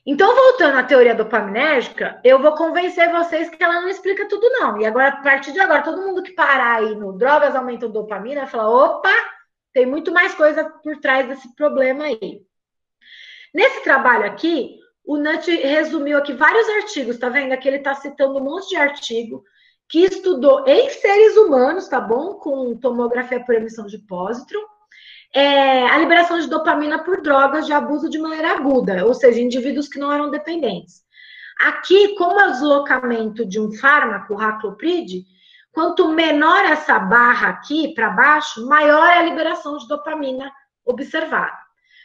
Então, voltando à teoria dopaminérgica, eu vou convencer vocês que ela não explica tudo, não. E agora, a partir de agora, todo mundo que parar aí no drogas aumentam dopamina vai falar: opa, tem muito mais coisa por trás desse problema aí. Nesse trabalho aqui, o Nutt resumiu aqui vários artigos, tá vendo? Aqui ele está citando um monte de artigo que estudou em seres humanos, tá bom? Com tomografia por emissão de pósitron, a liberação de dopamina por drogas de abuso de maneira aguda, ou seja, indivíduos que não eram dependentes. Aqui, como é o deslocamento de um fármaco, o raclopride, quanto menor essa barra aqui para baixo, maior é a liberação de dopamina observada.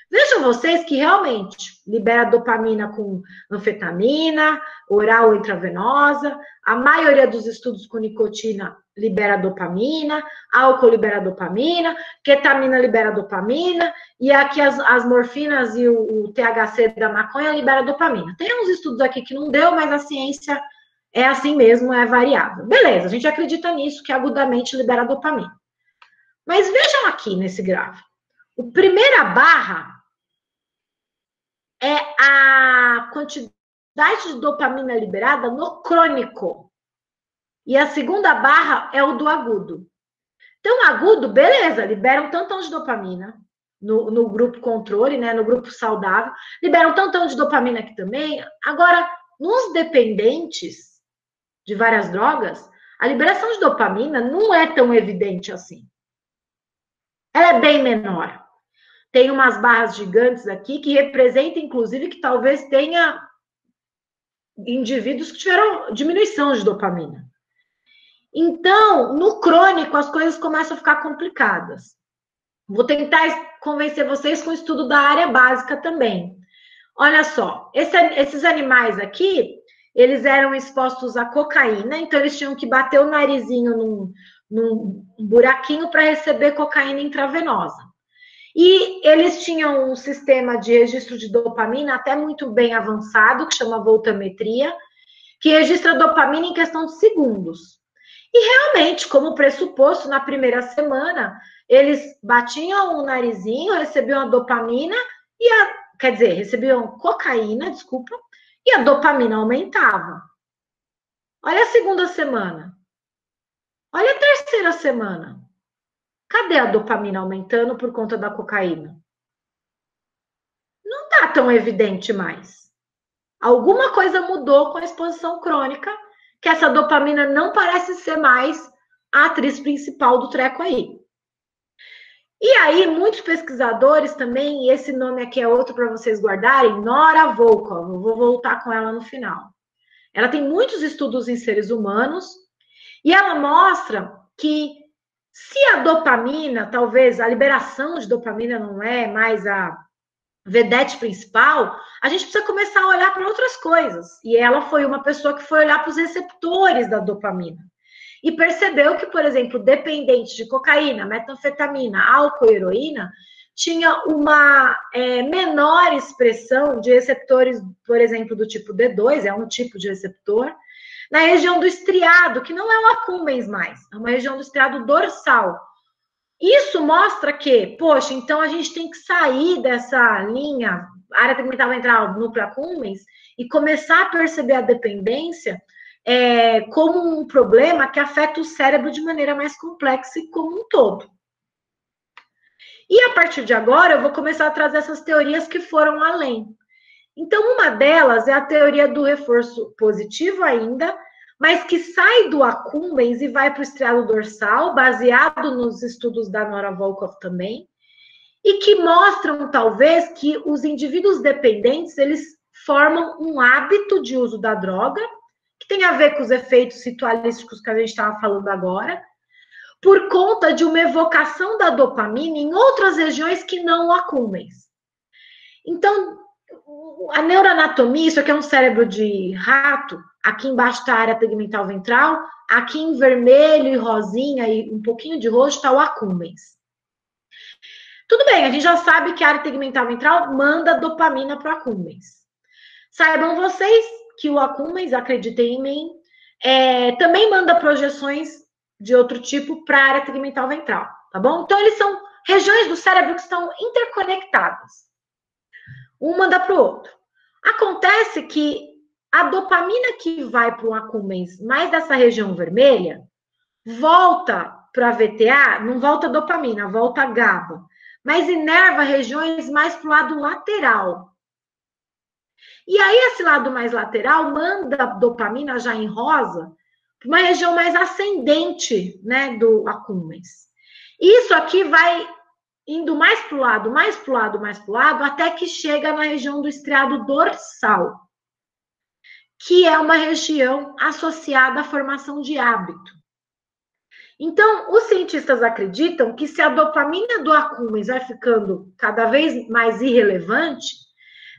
Vejam vocês que realmente libera dopamina com anfetamina, oral ou intravenosa, a maioria dos estudos com nicotina libera dopamina, álcool libera dopamina, ketamina libera dopamina, e aqui as morfinas e o THC da maconha libera dopamina. Tem uns estudos aqui que não deu, mas a ciência é assim mesmo, é variável. Beleza, a gente acredita nisso, que agudamente libera dopamina. Mas vejam aqui nesse gráfico. A primeira barra é a quantidade de dopamina liberada no crônico. E a segunda barra é o do agudo. Então, agudo, beleza, libera um tantão de dopamina no grupo controle, né, no grupo saudável. Libera um tantão de dopamina aqui também. Agora, nos dependentes de várias drogas, a liberação de dopamina não é tão evidente assim. Ela é bem menor. Tem umas barras gigantes aqui que representam, inclusive, que talvez tenha indivíduos que tiveram diminuição de dopamina. Então, no crônico, as coisas começam a ficar complicadas. Vou tentar convencer vocês com o estudo da área básica também. Olha só, esses animais aqui, eles eram expostos à cocaína, então eles tinham que bater o narizinho num buraquinho para receber cocaína intravenosa. E eles tinham um sistema de registro de dopamina até muito bem avançado, que chama voltametria, que registra dopamina em questão de segundos. E realmente, como pressuposto, na primeira semana, eles batiam o narizinho, recebiam a dopamina, recebiam cocaína, desculpa, e a dopamina aumentava. Olha a segunda semana. Olha a terceira semana. Cadê a dopamina aumentando por conta da cocaína? Não está tão evidente mais. Alguma coisa mudou com a exposição crônica, que essa dopamina não parece ser mais a atriz principal do treco aí. E aí, muitos pesquisadores também, e esse nome aqui é outro para vocês guardarem, Nora Volkow, eu vou voltar com ela no final. Ela tem muitos estudos em seres humanos, e ela mostra que se a dopamina, talvez a liberação de dopamina não é mais a vedete principal, a gente precisa começar a olhar para outras coisas. E ela foi uma pessoa que foi olhar para os receptores da dopamina. E percebeu que, por exemplo, dependentes de cocaína, metanfetamina, álcool e heroína, tinha uma menor expressão de receptores, por exemplo, do tipo D2, é um tipo de receptor, na região do estriado, que não é o accumbens mais, é uma região do estriado dorsal. Isso mostra que, poxa, então a gente tem que sair dessa linha, a área tegmental ventral, núcleo accumbens, e começar a perceber a dependência como um problema que afeta o cérebro de maneira mais complexa e como um todo. E a partir de agora, eu vou começar a trazer essas teorias que foram além. Então, uma delas é a teoria do reforço positivo ainda, mas que sai do accumbens e vai para o estriado dorsal, baseado nos estudos da Nora Volkow também, e que mostram, talvez, que os indivíduos dependentes, eles formam um hábito de uso da droga, que tem a ver com os efeitos ritualísticos que a gente estava falando agora, por conta de uma evocação da dopamina em outras regiões que não o accumbens. Então, a neuroanatomia, isso aqui é um cérebro de rato, aqui embaixo está a área tegmental ventral, aqui em vermelho e rosinha e um pouquinho de roxo está o accumbens. Tudo bem, a gente já sabe que a área tegmental ventral manda dopamina para o accumbens. Saibam vocês que o accumbens, acreditem em mim, também manda projeções de outro tipo para a área tegmental ventral, tá bom? Então, eles são regiões do cérebro que estão interconectadas. Um manda para o outro. Acontece que a dopamina que vai para o accumbens, mais dessa região vermelha, volta para a VTA, não volta dopamina, volta GABA, mas inerva regiões mais para o lado lateral. E aí, esse lado mais lateral manda dopamina já em rosa para uma região mais ascendente, né, do accumbens. Isso aqui vai indo mais para o lado, mais para o lado, mais para o lado, até que chega na região do estriado dorsal, que é uma região associada à formação de hábito. Então, os cientistas acreditam que se a dopamina do accumbens vai ficando cada vez mais irrelevante,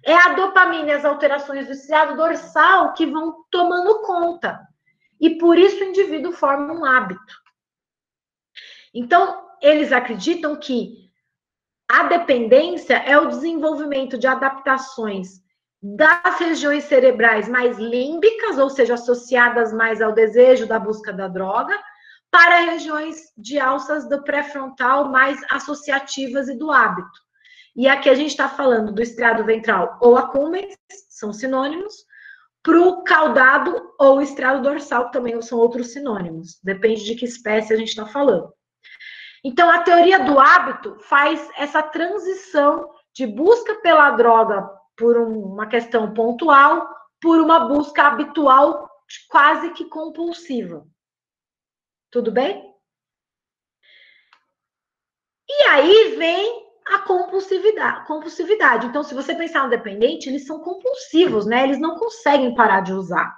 é a dopamina e as alterações do estriado dorsal que vão tomando conta. E por isso o indivíduo forma um hábito. Então, eles acreditam que a dependência é o desenvolvimento de adaptações das regiões cerebrais mais límbicas, ou seja, associadas mais ao desejo da busca da droga, para regiões de alças do pré-frontal mais associativas e do hábito. E aqui a gente está falando do estriado ventral ou accumbens, são sinônimos, para o caudado ou estriado dorsal, que também são outros sinônimos, depende de que espécie a gente está falando. Então, a teoria do hábito faz essa transição de busca pela droga por uma questão pontual, por uma busca habitual, quase que compulsiva. Tudo bem? E aí vem a compulsividade. Então, se você pensar no dependente, eles são compulsivos, né? Eles não conseguem parar de usar.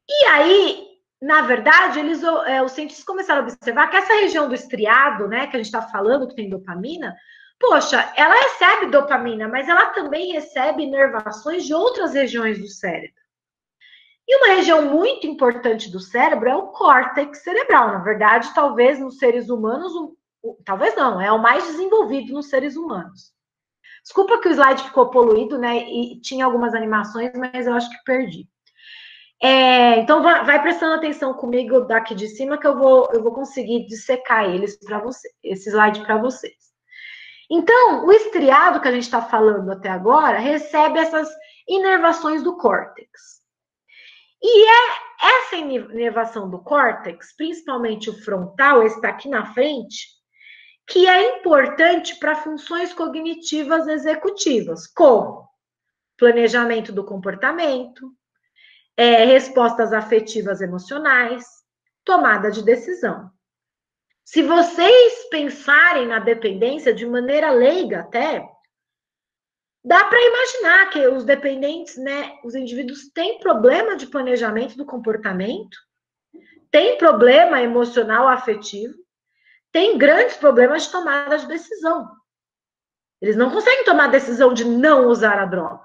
E aí, na verdade, os cientistas começaram a observar que essa região do estriado, né, que a gente está falando, que tem dopamina, poxa, ela recebe dopamina, mas ela também recebe inervações de outras regiões do cérebro. E uma região muito importante do cérebro é o córtex cerebral. Na verdade, talvez nos seres humanos, talvez não, é o mais desenvolvido nos seres humanos. Desculpa que o slide ficou poluído, né? E tinha algumas animações, mas eu acho que perdi. Então, vai prestando atenção comigo daqui de cima que eu vou conseguir dissecar eles para você, esse slide para vocês. Então, o estriado que a gente está falando até agora recebe essas inervações do córtex. E é essa inervação do córtex, principalmente o frontal, esse está aqui na frente, que é importante para funções cognitivas executivas, como planejamento do comportamento, respostas afetivas emocionais, tomada de decisão. Se vocês pensarem na dependência de maneira leiga até, dá para imaginar que os dependentes, né, os indivíduos têm problema de planejamento do comportamento, têm problema emocional afetivo, têm grandes problemas de tomada de decisão. Eles não conseguem tomar a decisão de não usar a droga.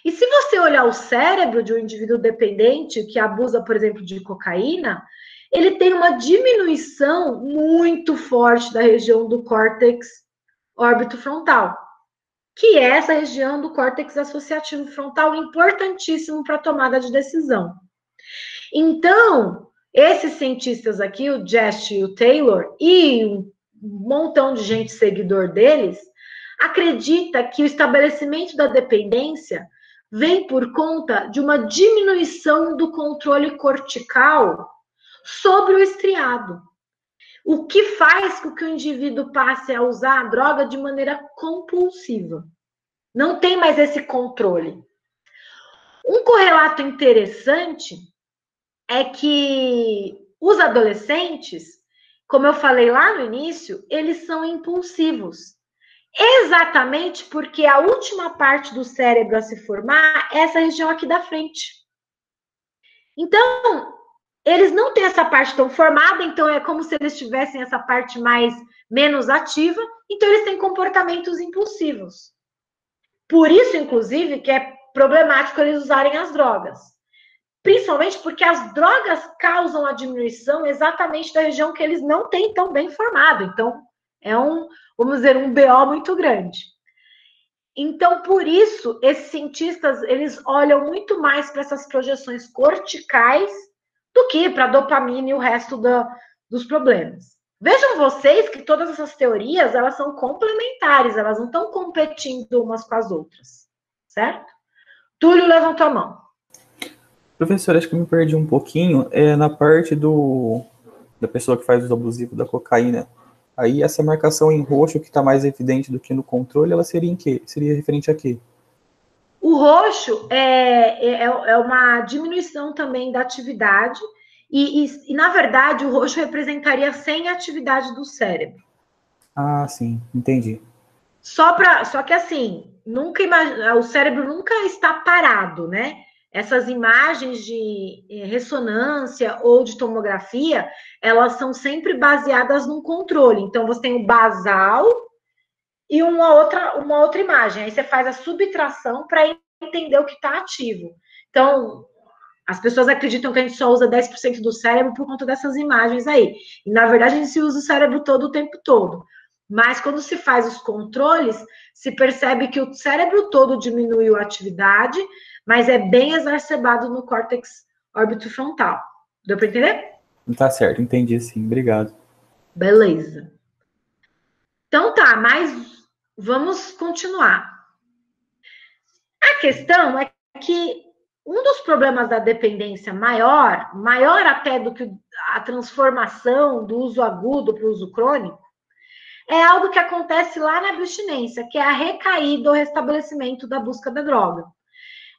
E se você olhar o cérebro de um indivíduo dependente que abusa, por exemplo, de cocaína, ele tem uma diminuição muito forte da região do córtex órbito-frontal, que é essa região do córtex associativo frontal importantíssimo para a tomada de decisão. Então, esses cientistas aqui, o Jest e o Taylor, e um montão de gente seguidor deles, acredita que o estabelecimento da dependência vem por conta de uma diminuição do controle cortical sobre o estriado, o que faz com que o indivíduo passe a usar a droga de maneira compulsiva. Não tem mais esse controle. Um correlato interessante é que os adolescentes, como eu falei lá no início, eles são impulsivos. Exatamente porque a última parte do cérebro a se formar é essa região aqui da frente. Então, eles não têm essa parte tão formada, então é como se eles tivessem essa parte menos ativa, então eles têm comportamentos impulsivos. Por isso, inclusive, que é problemático eles usarem as drogas. Principalmente porque as drogas causam a diminuição exatamente da região que eles não têm tão bem formado. Então, é vamos dizer, um BO muito grande. Então, por isso, esses cientistas, eles olham muito mais para essas projeções corticais do que para a dopamina e o resto dos problemas. Vejam vocês que todas essas teorias, elas são complementares, elas não estão competindo umas com as outras, certo? Túlio, levantou a mão. Professor, acho que eu me perdi um pouquinho na parte da pessoa que faz uso abusivo da cocaína. Aí essa marcação em roxo que está mais evidente do que no controle, ela seria em quê? Seria referente a quê? O roxo é uma diminuição também da atividade e, na verdade, o roxo representaria sem atividade do cérebro. Ah, sim, entendi. Só que assim, o cérebro nunca está parado, né? Essas imagens de ressonância ou de tomografia, elas são sempre baseadas num controle. Então, você tem o basal e uma outra imagem. Aí você faz a subtração para entender o que está ativo. Então, as pessoas acreditam que a gente só usa 10% do cérebro por conta dessas imagens aí. E, na verdade, a gente usa o cérebro todo o tempo todo. Mas, quando se faz os controles, se percebe que o cérebro todo diminuiu a atividade, mas é bem exacerbado no córtex órbito-frontal. Deu para entender? Tá certo, entendi sim. Obrigado. Beleza. Então tá, mas vamos continuar. A questão é que um dos problemas da dependência maior até do que a transformação do uso agudo para o uso crônico, é algo que acontece lá na abstinência, que é a recaída ou restabelecimento da busca da droga.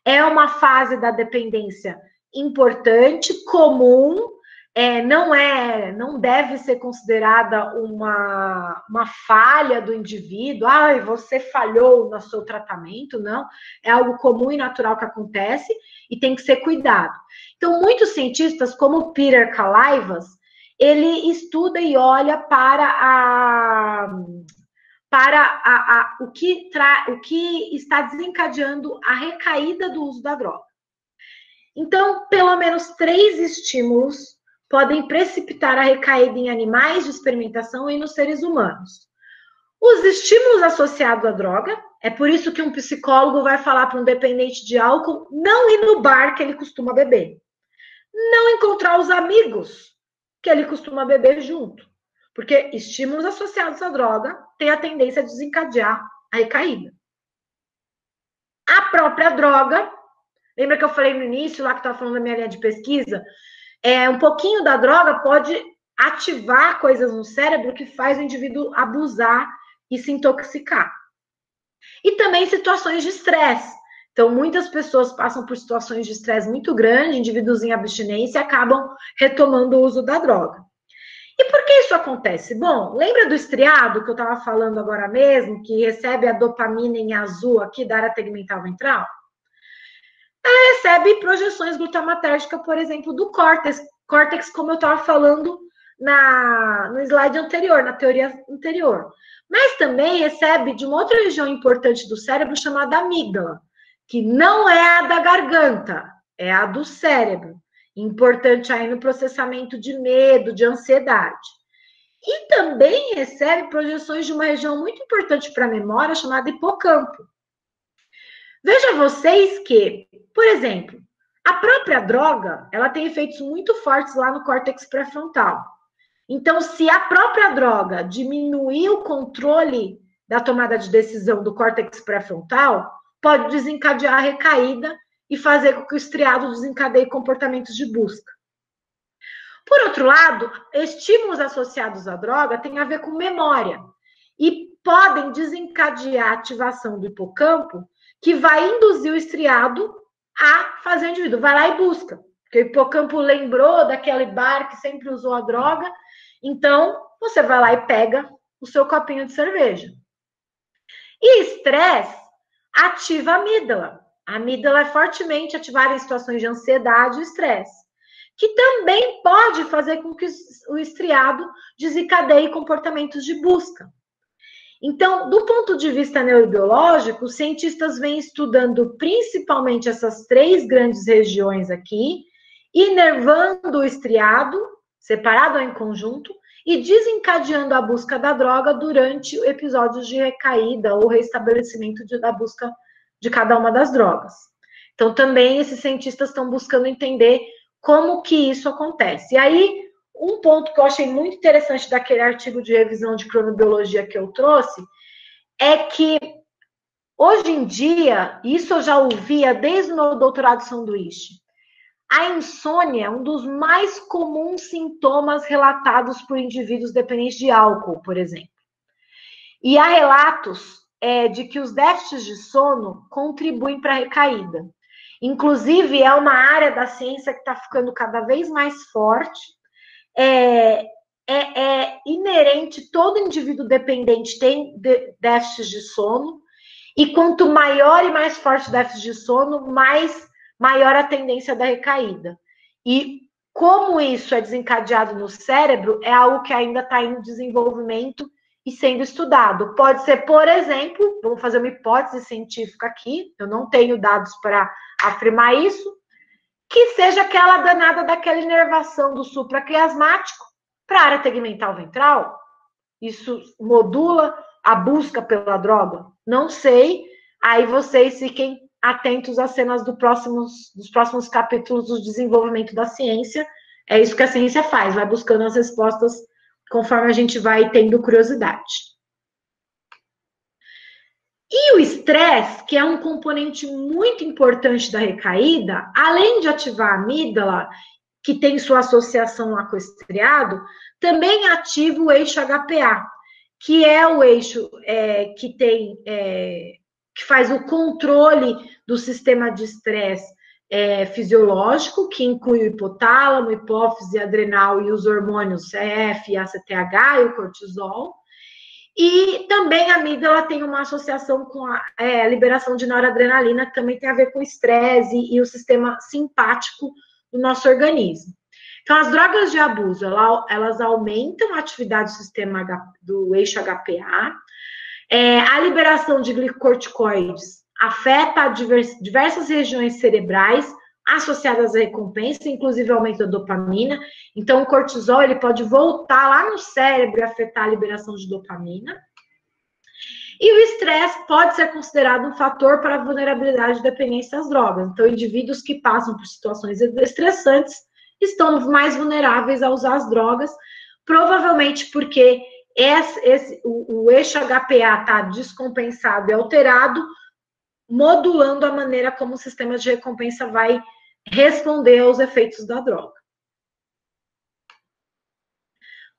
É uma fase da dependência importante, comum, não deve ser considerada uma falha do indivíduo, você falhou no seu tratamento, não, é algo comum e natural que acontece e tem que ser cuidado. Então, muitos cientistas, como Peter Kalaivas, ele estuda e olha para o que está desencadeando a recaída do uso da droga. Então, pelo menos 3 estímulos podem precipitar a recaída em animais de experimentação e nos seres humanos. Os estímulos associados à droga, é por isso que um psicólogo vai falar para um dependente de álcool não ir no bar que ele costuma beber. Não encontrar os amigos que ele costuma beber junto. Porque estímulos associados à droga têm a tendência a desencadear a recaída. A própria droga, lembra que eu falei no início, lá que eu estava falando da minha linha de pesquisa? Um pouquinho da droga pode ativar coisas no cérebro que faz o indivíduo abusar e se intoxicar. E também situações de estresse. Então, muitas pessoas passam por situações de estresse muito grande, indivíduos em abstinência, e acabam retomando o uso da droga. E por que isso acontece? Bom, lembra do estriado que eu estava falando agora mesmo, que recebe a dopamina em azul aqui da área tegmental ventral? Ela recebe projeções glutamatérgicas, por exemplo, do córtex, como eu estava falando no slide anterior, na teoria anterior. Mas também recebe de uma outra região importante do cérebro chamada amígdala, que não é a da garganta, é a do cérebro. Importante aí no processamento de medo, de ansiedade. E também recebe projeções de uma região muito importante para a memória, chamada hipocampo. Veja vocês que, por exemplo, a própria droga, ela tem efeitos muito fortes lá no córtex pré-frontal. Então, se a própria droga diminuir o controle da tomada de decisão do córtex pré-frontal, pode desencadear a recaída e fazer com que o estriado desencadeie comportamentos de busca. Por outro lado, estímulos associados à droga têm a ver com memória e podem desencadear a ativação do hipocampo, que vai induzir o estriado a fazer o indivíduo, vai lá e busca. Porque o hipocampo lembrou daquele bar que sempre usou a droga, então você vai lá e pega o seu copinho de cerveja. E estresse ativa a amígdala. A amígdala é fortemente ativada em situações de ansiedade e estresse, que também pode fazer com que o estriado desencadeie comportamentos de busca. Então, do ponto de vista neurobiológico, os cientistas vêm estudando principalmente essas 3 grandes regiões aqui, inervando o estriado, separado ou em conjunto, e desencadeando a busca da droga durante episódios de recaída ou restabelecimento da busca de cada uma das drogas. Então, também esses cientistas estão buscando entender como que isso acontece. E aí, um ponto que eu achei muito interessante daquele artigo de revisão de cronobiologia que eu trouxe é que, hoje em dia, isso eu já ouvia desde o meu doutorado sanduíche, a insônia é um dos mais comuns sintomas relatados por indivíduos dependentes de álcool, por exemplo. E há relatos de que os déficits de sono contribuem para a recaída. Inclusive, é uma área da ciência que está ficando cada vez mais forte. É inerente, todo indivíduo dependente tem déficits de sono, e quanto maior e mais forte o déficit de sono, maior a tendência da recaída. E como isso é desencadeado no cérebro, é algo que ainda está em desenvolvimento e sendo estudado. Pode ser, por exemplo, vamos fazer uma hipótese científica aqui, eu não tenho dados para afirmar isso, que seja aquela danada daquela inervação do supraquiasmático para a área tegmental ventral. Isso modula a busca pela droga? Não sei. Aí vocês fiquem atentos às cenas dos próximos capítulos do desenvolvimento da ciência. É isso que a ciência faz, vai buscando as respostas conforme a gente vai tendo curiosidade. E o estresse, que é um componente muito importante da recaída, além de ativar a amígdala, que tem sua associação lá com o estriado, também ativa o eixo HPA, que é o eixo que faz o controle do sistema de estresse fisiológico, que inclui o hipotálamo, hipófise, adrenal e os hormônios CF, ACTH e o cortisol. E também a amígdala tem uma associação com a liberação de noradrenalina, que também tem a ver com o estresse e o sistema simpático do nosso organismo. Então, as drogas de abuso, elas aumentam a atividade do sistema do eixo HPA, a liberação de glicocorticoides afeta diversas regiões cerebrais associadas à recompensa, inclusive o aumento da dopamina. Então, o cortisol ele pode voltar lá no cérebro e afetar a liberação de dopamina. E o estresse pode ser considerado um fator para a vulnerabilidade e dependência às drogas. Então, indivíduos que passam por situações estressantes estão mais vulneráveis a usar as drogas, provavelmente porque o eixo HPA está descompensado e alterado, modulando a maneira como o sistema de recompensa vai responder aos efeitos da droga.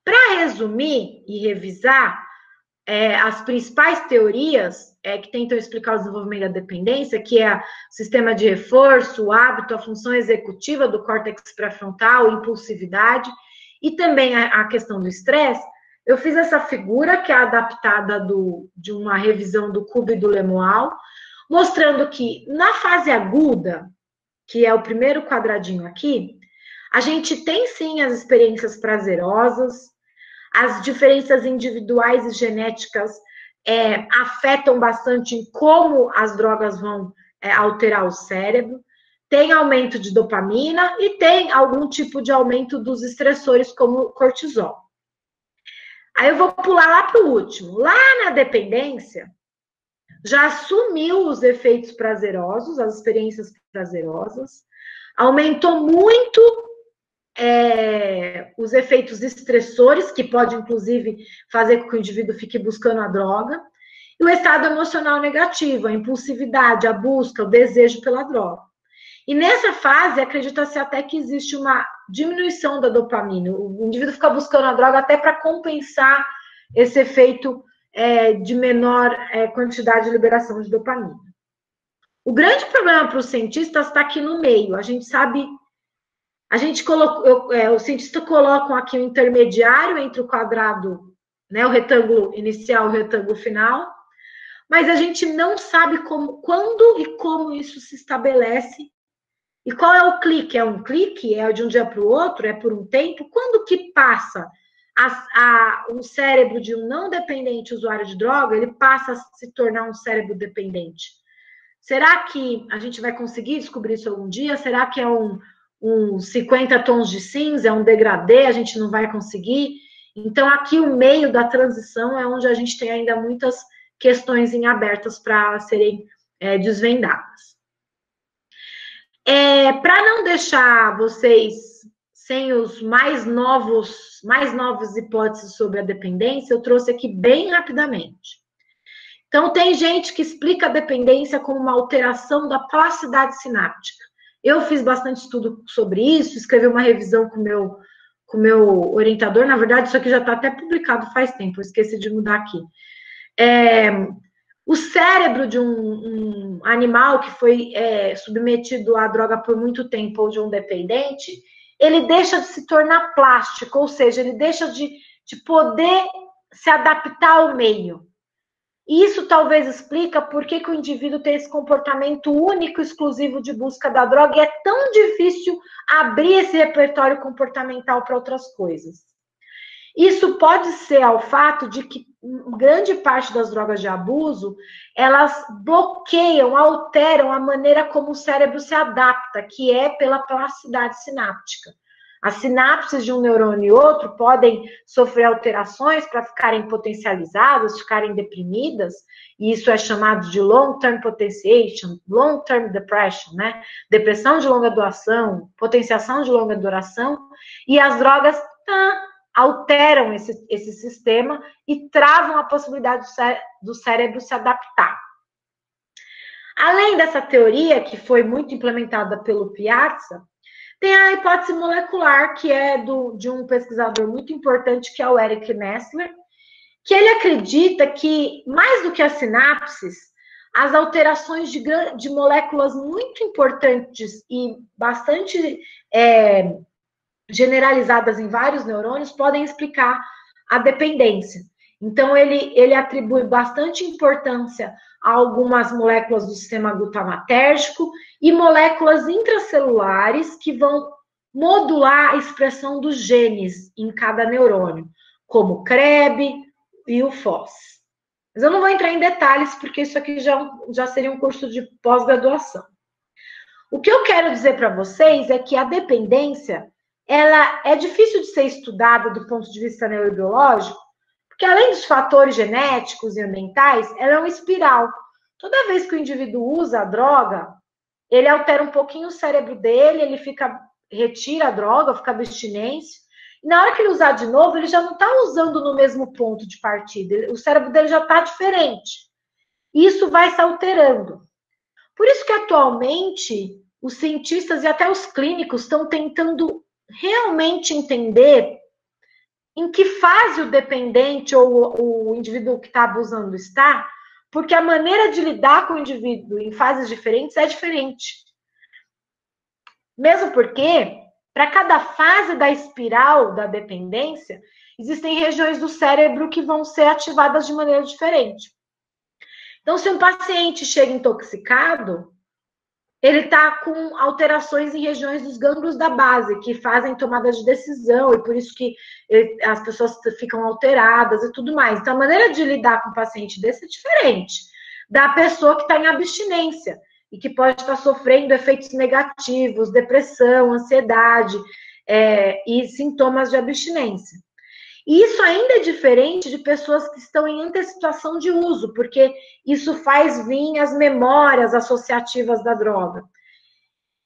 Para resumir e revisar, as principais teorias que tentam explicar o desenvolvimento da dependência, que é o sistema de reforço, o hábito, a função executiva do córtex pré-frontal, impulsividade, e também a questão do estresse, eu fiz essa figura, que é adaptada de uma revisão do Kubo e do Lemoal, mostrando que na fase aguda, que é o primeiro quadradinho aqui, a gente tem sim as experiências prazerosas, as diferenças individuais e genéticas afetam bastante em como as drogas vão alterar o cérebro, tem aumento de dopamina e tem algum tipo de aumento dos estressores, como o cortisol. Aí eu vou pular lá para o último. Lá na dependência, já sumiu os efeitos prazerosos, as experiências prazerosas, aumentou muito os efeitos estressores, que pode, inclusive, fazer com que o indivíduo fique buscando a droga, e o estado emocional negativo, a impulsividade, a busca, o desejo pela droga. E nessa fase, acredita-se até que existe uma diminuição da dopamina. O indivíduo fica buscando a droga até para compensar esse efeito de menor quantidade de liberação de dopamina. O grande problema para os cientistas está aqui no meio. A gente sabe, os cientistas colocam aqui um intermediário entre o quadrado, né, o retângulo inicial e o retângulo final, mas a gente não sabe quando e como isso se estabelece. E qual é o clique? É um clique? É de um dia para o outro? É por um tempo? Quando que passa um cérebro de um não dependente usuário de droga, ele passa a se tornar um cérebro dependente. Será que a gente vai conseguir descobrir isso algum dia? Será que é um 50 tons de cinza, é um degradê, a gente não vai conseguir? Então, aqui o meio da transição é onde a gente tem ainda muitas questões em abertas para serem desvendadas. Para não deixar vocês sem os mais novas hipóteses sobre a dependência, eu trouxe aqui bem rapidamente. Então, tem gente que explica a dependência como uma alteração da plasticidade sináptica. Eu fiz bastante estudo sobre isso, escrevi uma revisão com o meu orientador. Na verdade, isso aqui já está até publicado faz tempo, eu esqueci de mudar aqui. O cérebro de um animal que foi submetido à droga por muito tempo ou de um dependente, ele deixa de se tornar plástico, ou seja, ele deixa de poder se adaptar ao meio. Isso talvez explica por que o indivíduo tem esse comportamento único, exclusivo de busca da droga, e é tão difícil abrir esse repertório comportamental para outras coisas. Isso pode ser ao fato de que grande parte das drogas de abuso, elas bloqueiam, alteram a maneira como o cérebro se adapta, que é pela plasticidade sináptica. As sinapses de um neurônio e outro podem sofrer alterações para ficarem potencializadas, ficarem deprimidas, e isso é chamado de long-term potentiation, long-term depression, né? Depressão de longa duração, potenciação de longa duração, e as drogas alteram esse sistema e travam a possibilidade do cérebro se adaptar. Além dessa teoria, que foi muito implementada pelo Piazza, tem a hipótese molecular, que é de um pesquisador muito importante, que é o Eric Nestler, que ele acredita que, mais do que as sinapses, as alterações de moléculas muito importantes e bastante generalizadas em vários neurônios podem explicar a dependência. Então, ele atribui bastante importância a algumas moléculas do sistema glutamatérgico e moléculas intracelulares que vão modular a expressão dos genes em cada neurônio, como o CREB e o FOS. Mas eu não vou entrar em detalhes, porque isso aqui já seria um curso de pós-graduação. O que eu quero dizer para vocês é que a dependência, ela é difícil de ser estudada do ponto de vista neurobiológico, porque além dos fatores genéticos e ambientais, ela é uma espiral. Toda vez que o indivíduo usa a droga, ele altera um pouquinho o cérebro dele, ele retira a droga, fica abstinência, e na hora que ele usar de novo, ele já não está usando no mesmo ponto de partida, o cérebro dele já está diferente. Isso vai se alterando. Por isso que atualmente os cientistas e até os clínicos estão tentando realmente entender em que fase o dependente ou o indivíduo que está abusando está, porque a maneira de lidar com o indivíduo em fases diferentes é diferente. Mesmo porque, para cada fase da espiral da dependência, existem regiões do cérebro que vão ser ativadas de maneira diferente. Então, se um paciente chega intoxicado, ele está com alterações em regiões dos gânglios da base, que fazem tomada de decisão, e por isso que as pessoas ficam alteradas e tudo mais. Então, a maneira de lidar com um paciente desse é diferente da pessoa que está em abstinência, e que pode estar sofrendo efeitos negativos, depressão, ansiedade, e sintomas de abstinência. E isso ainda é diferente de pessoas que estão em antecipação de uso, porque isso faz vir as memórias associativas da droga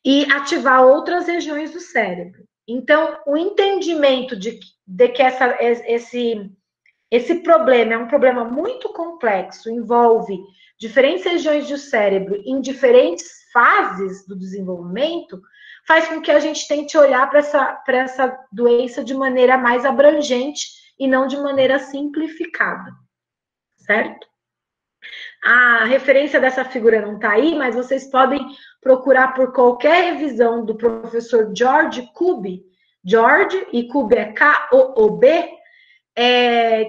e ativar outras regiões do cérebro. Então, o entendimento de que esse problema é um problema muito complexo, envolve diferentes regiões do cérebro em diferentes fases do desenvolvimento, faz com que a gente tente olhar para essa doença de maneira mais abrangente e não de maneira simplificada, certo? A referência dessa figura não está aí, mas vocês podem procurar por qualquer revisão do professor George Koob, George, e Koob é K-O-O-B,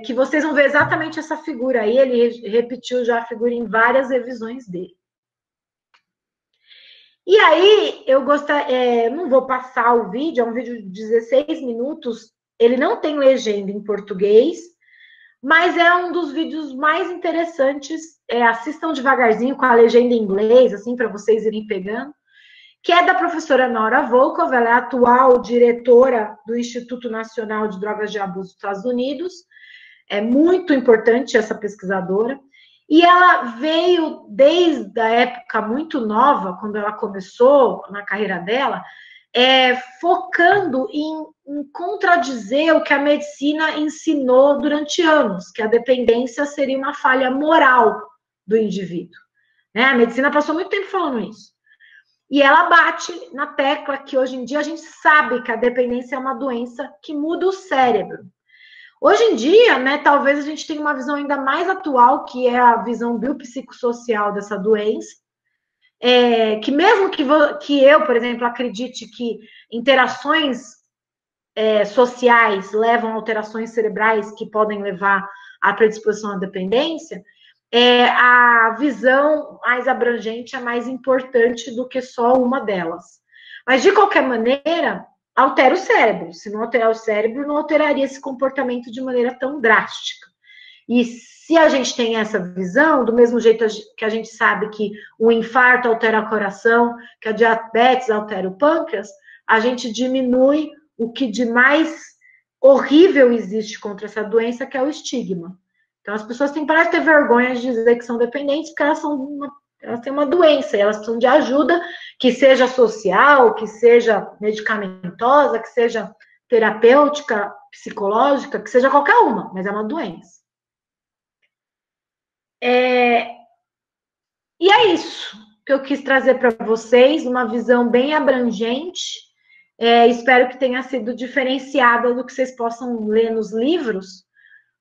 que vocês vão ver exatamente essa figura aí, ele repetiu já a figura em várias revisões dele. E aí, eu não vou passar o vídeo, é um vídeo de 16 minutos, ele não tem legenda em português, mas é um dos vídeos mais interessantes. Assistam devagarzinho com a legenda em inglês, assim, para vocês irem pegando, que é da professora Nora Volkow, ela é a atual diretora do Instituto Nacional de Drogas de Abuso dos Estados Unidos. É muito importante essa pesquisadora. E ela veio desde a época muito nova, quando ela começou na carreira dela, focando em contradizer o que a medicina ensinou durante anos, que a dependência seria uma falha moral do indivíduo. Né? A medicina passou muito tempo falando isso. E ela bate na tecla que hoje em dia a gente sabe que a dependência é uma doença que muda o cérebro. Hoje em dia, né, talvez a gente tenha uma visão ainda mais atual, que é a visão biopsicossocial dessa doença, que mesmo que eu, por exemplo, acredite que interações sociais levam a alterações cerebrais que podem levar à predisposição à dependência, a visão mais abrangente é mais importante do que só uma delas. Mas, de qualquer maneira, altera o cérebro. Se não alterar o cérebro, não alteraria esse comportamento de maneira tão drástica. E se a gente tem essa visão, do mesmo jeito que a gente sabe que o infarto altera o coração, que a diabetes altera o pâncreas, a gente diminui o que de mais horrível existe contra essa doença, que é o estigma. Então, as pessoas têm que parar de ter vergonha de dizer que são dependentes, porque elas têm uma doença, elas precisam de ajuda, que seja social, que seja medicamentosa, que seja terapêutica, psicológica, que seja qualquer uma, mas é uma doença. E é isso que eu quis trazer para vocês, uma visão bem abrangente. Espero que tenha sido diferenciada do que vocês possam ler nos livros,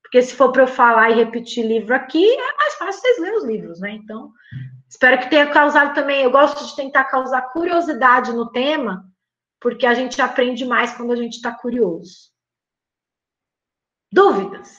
porque se for para eu falar e repetir livro aqui, é mais fácil vocês lerem os livros, né? Então, espero que tenha causado também. Eu gosto de tentar causar curiosidade no tema, porque a gente aprende mais quando a gente está curioso. Dúvidas?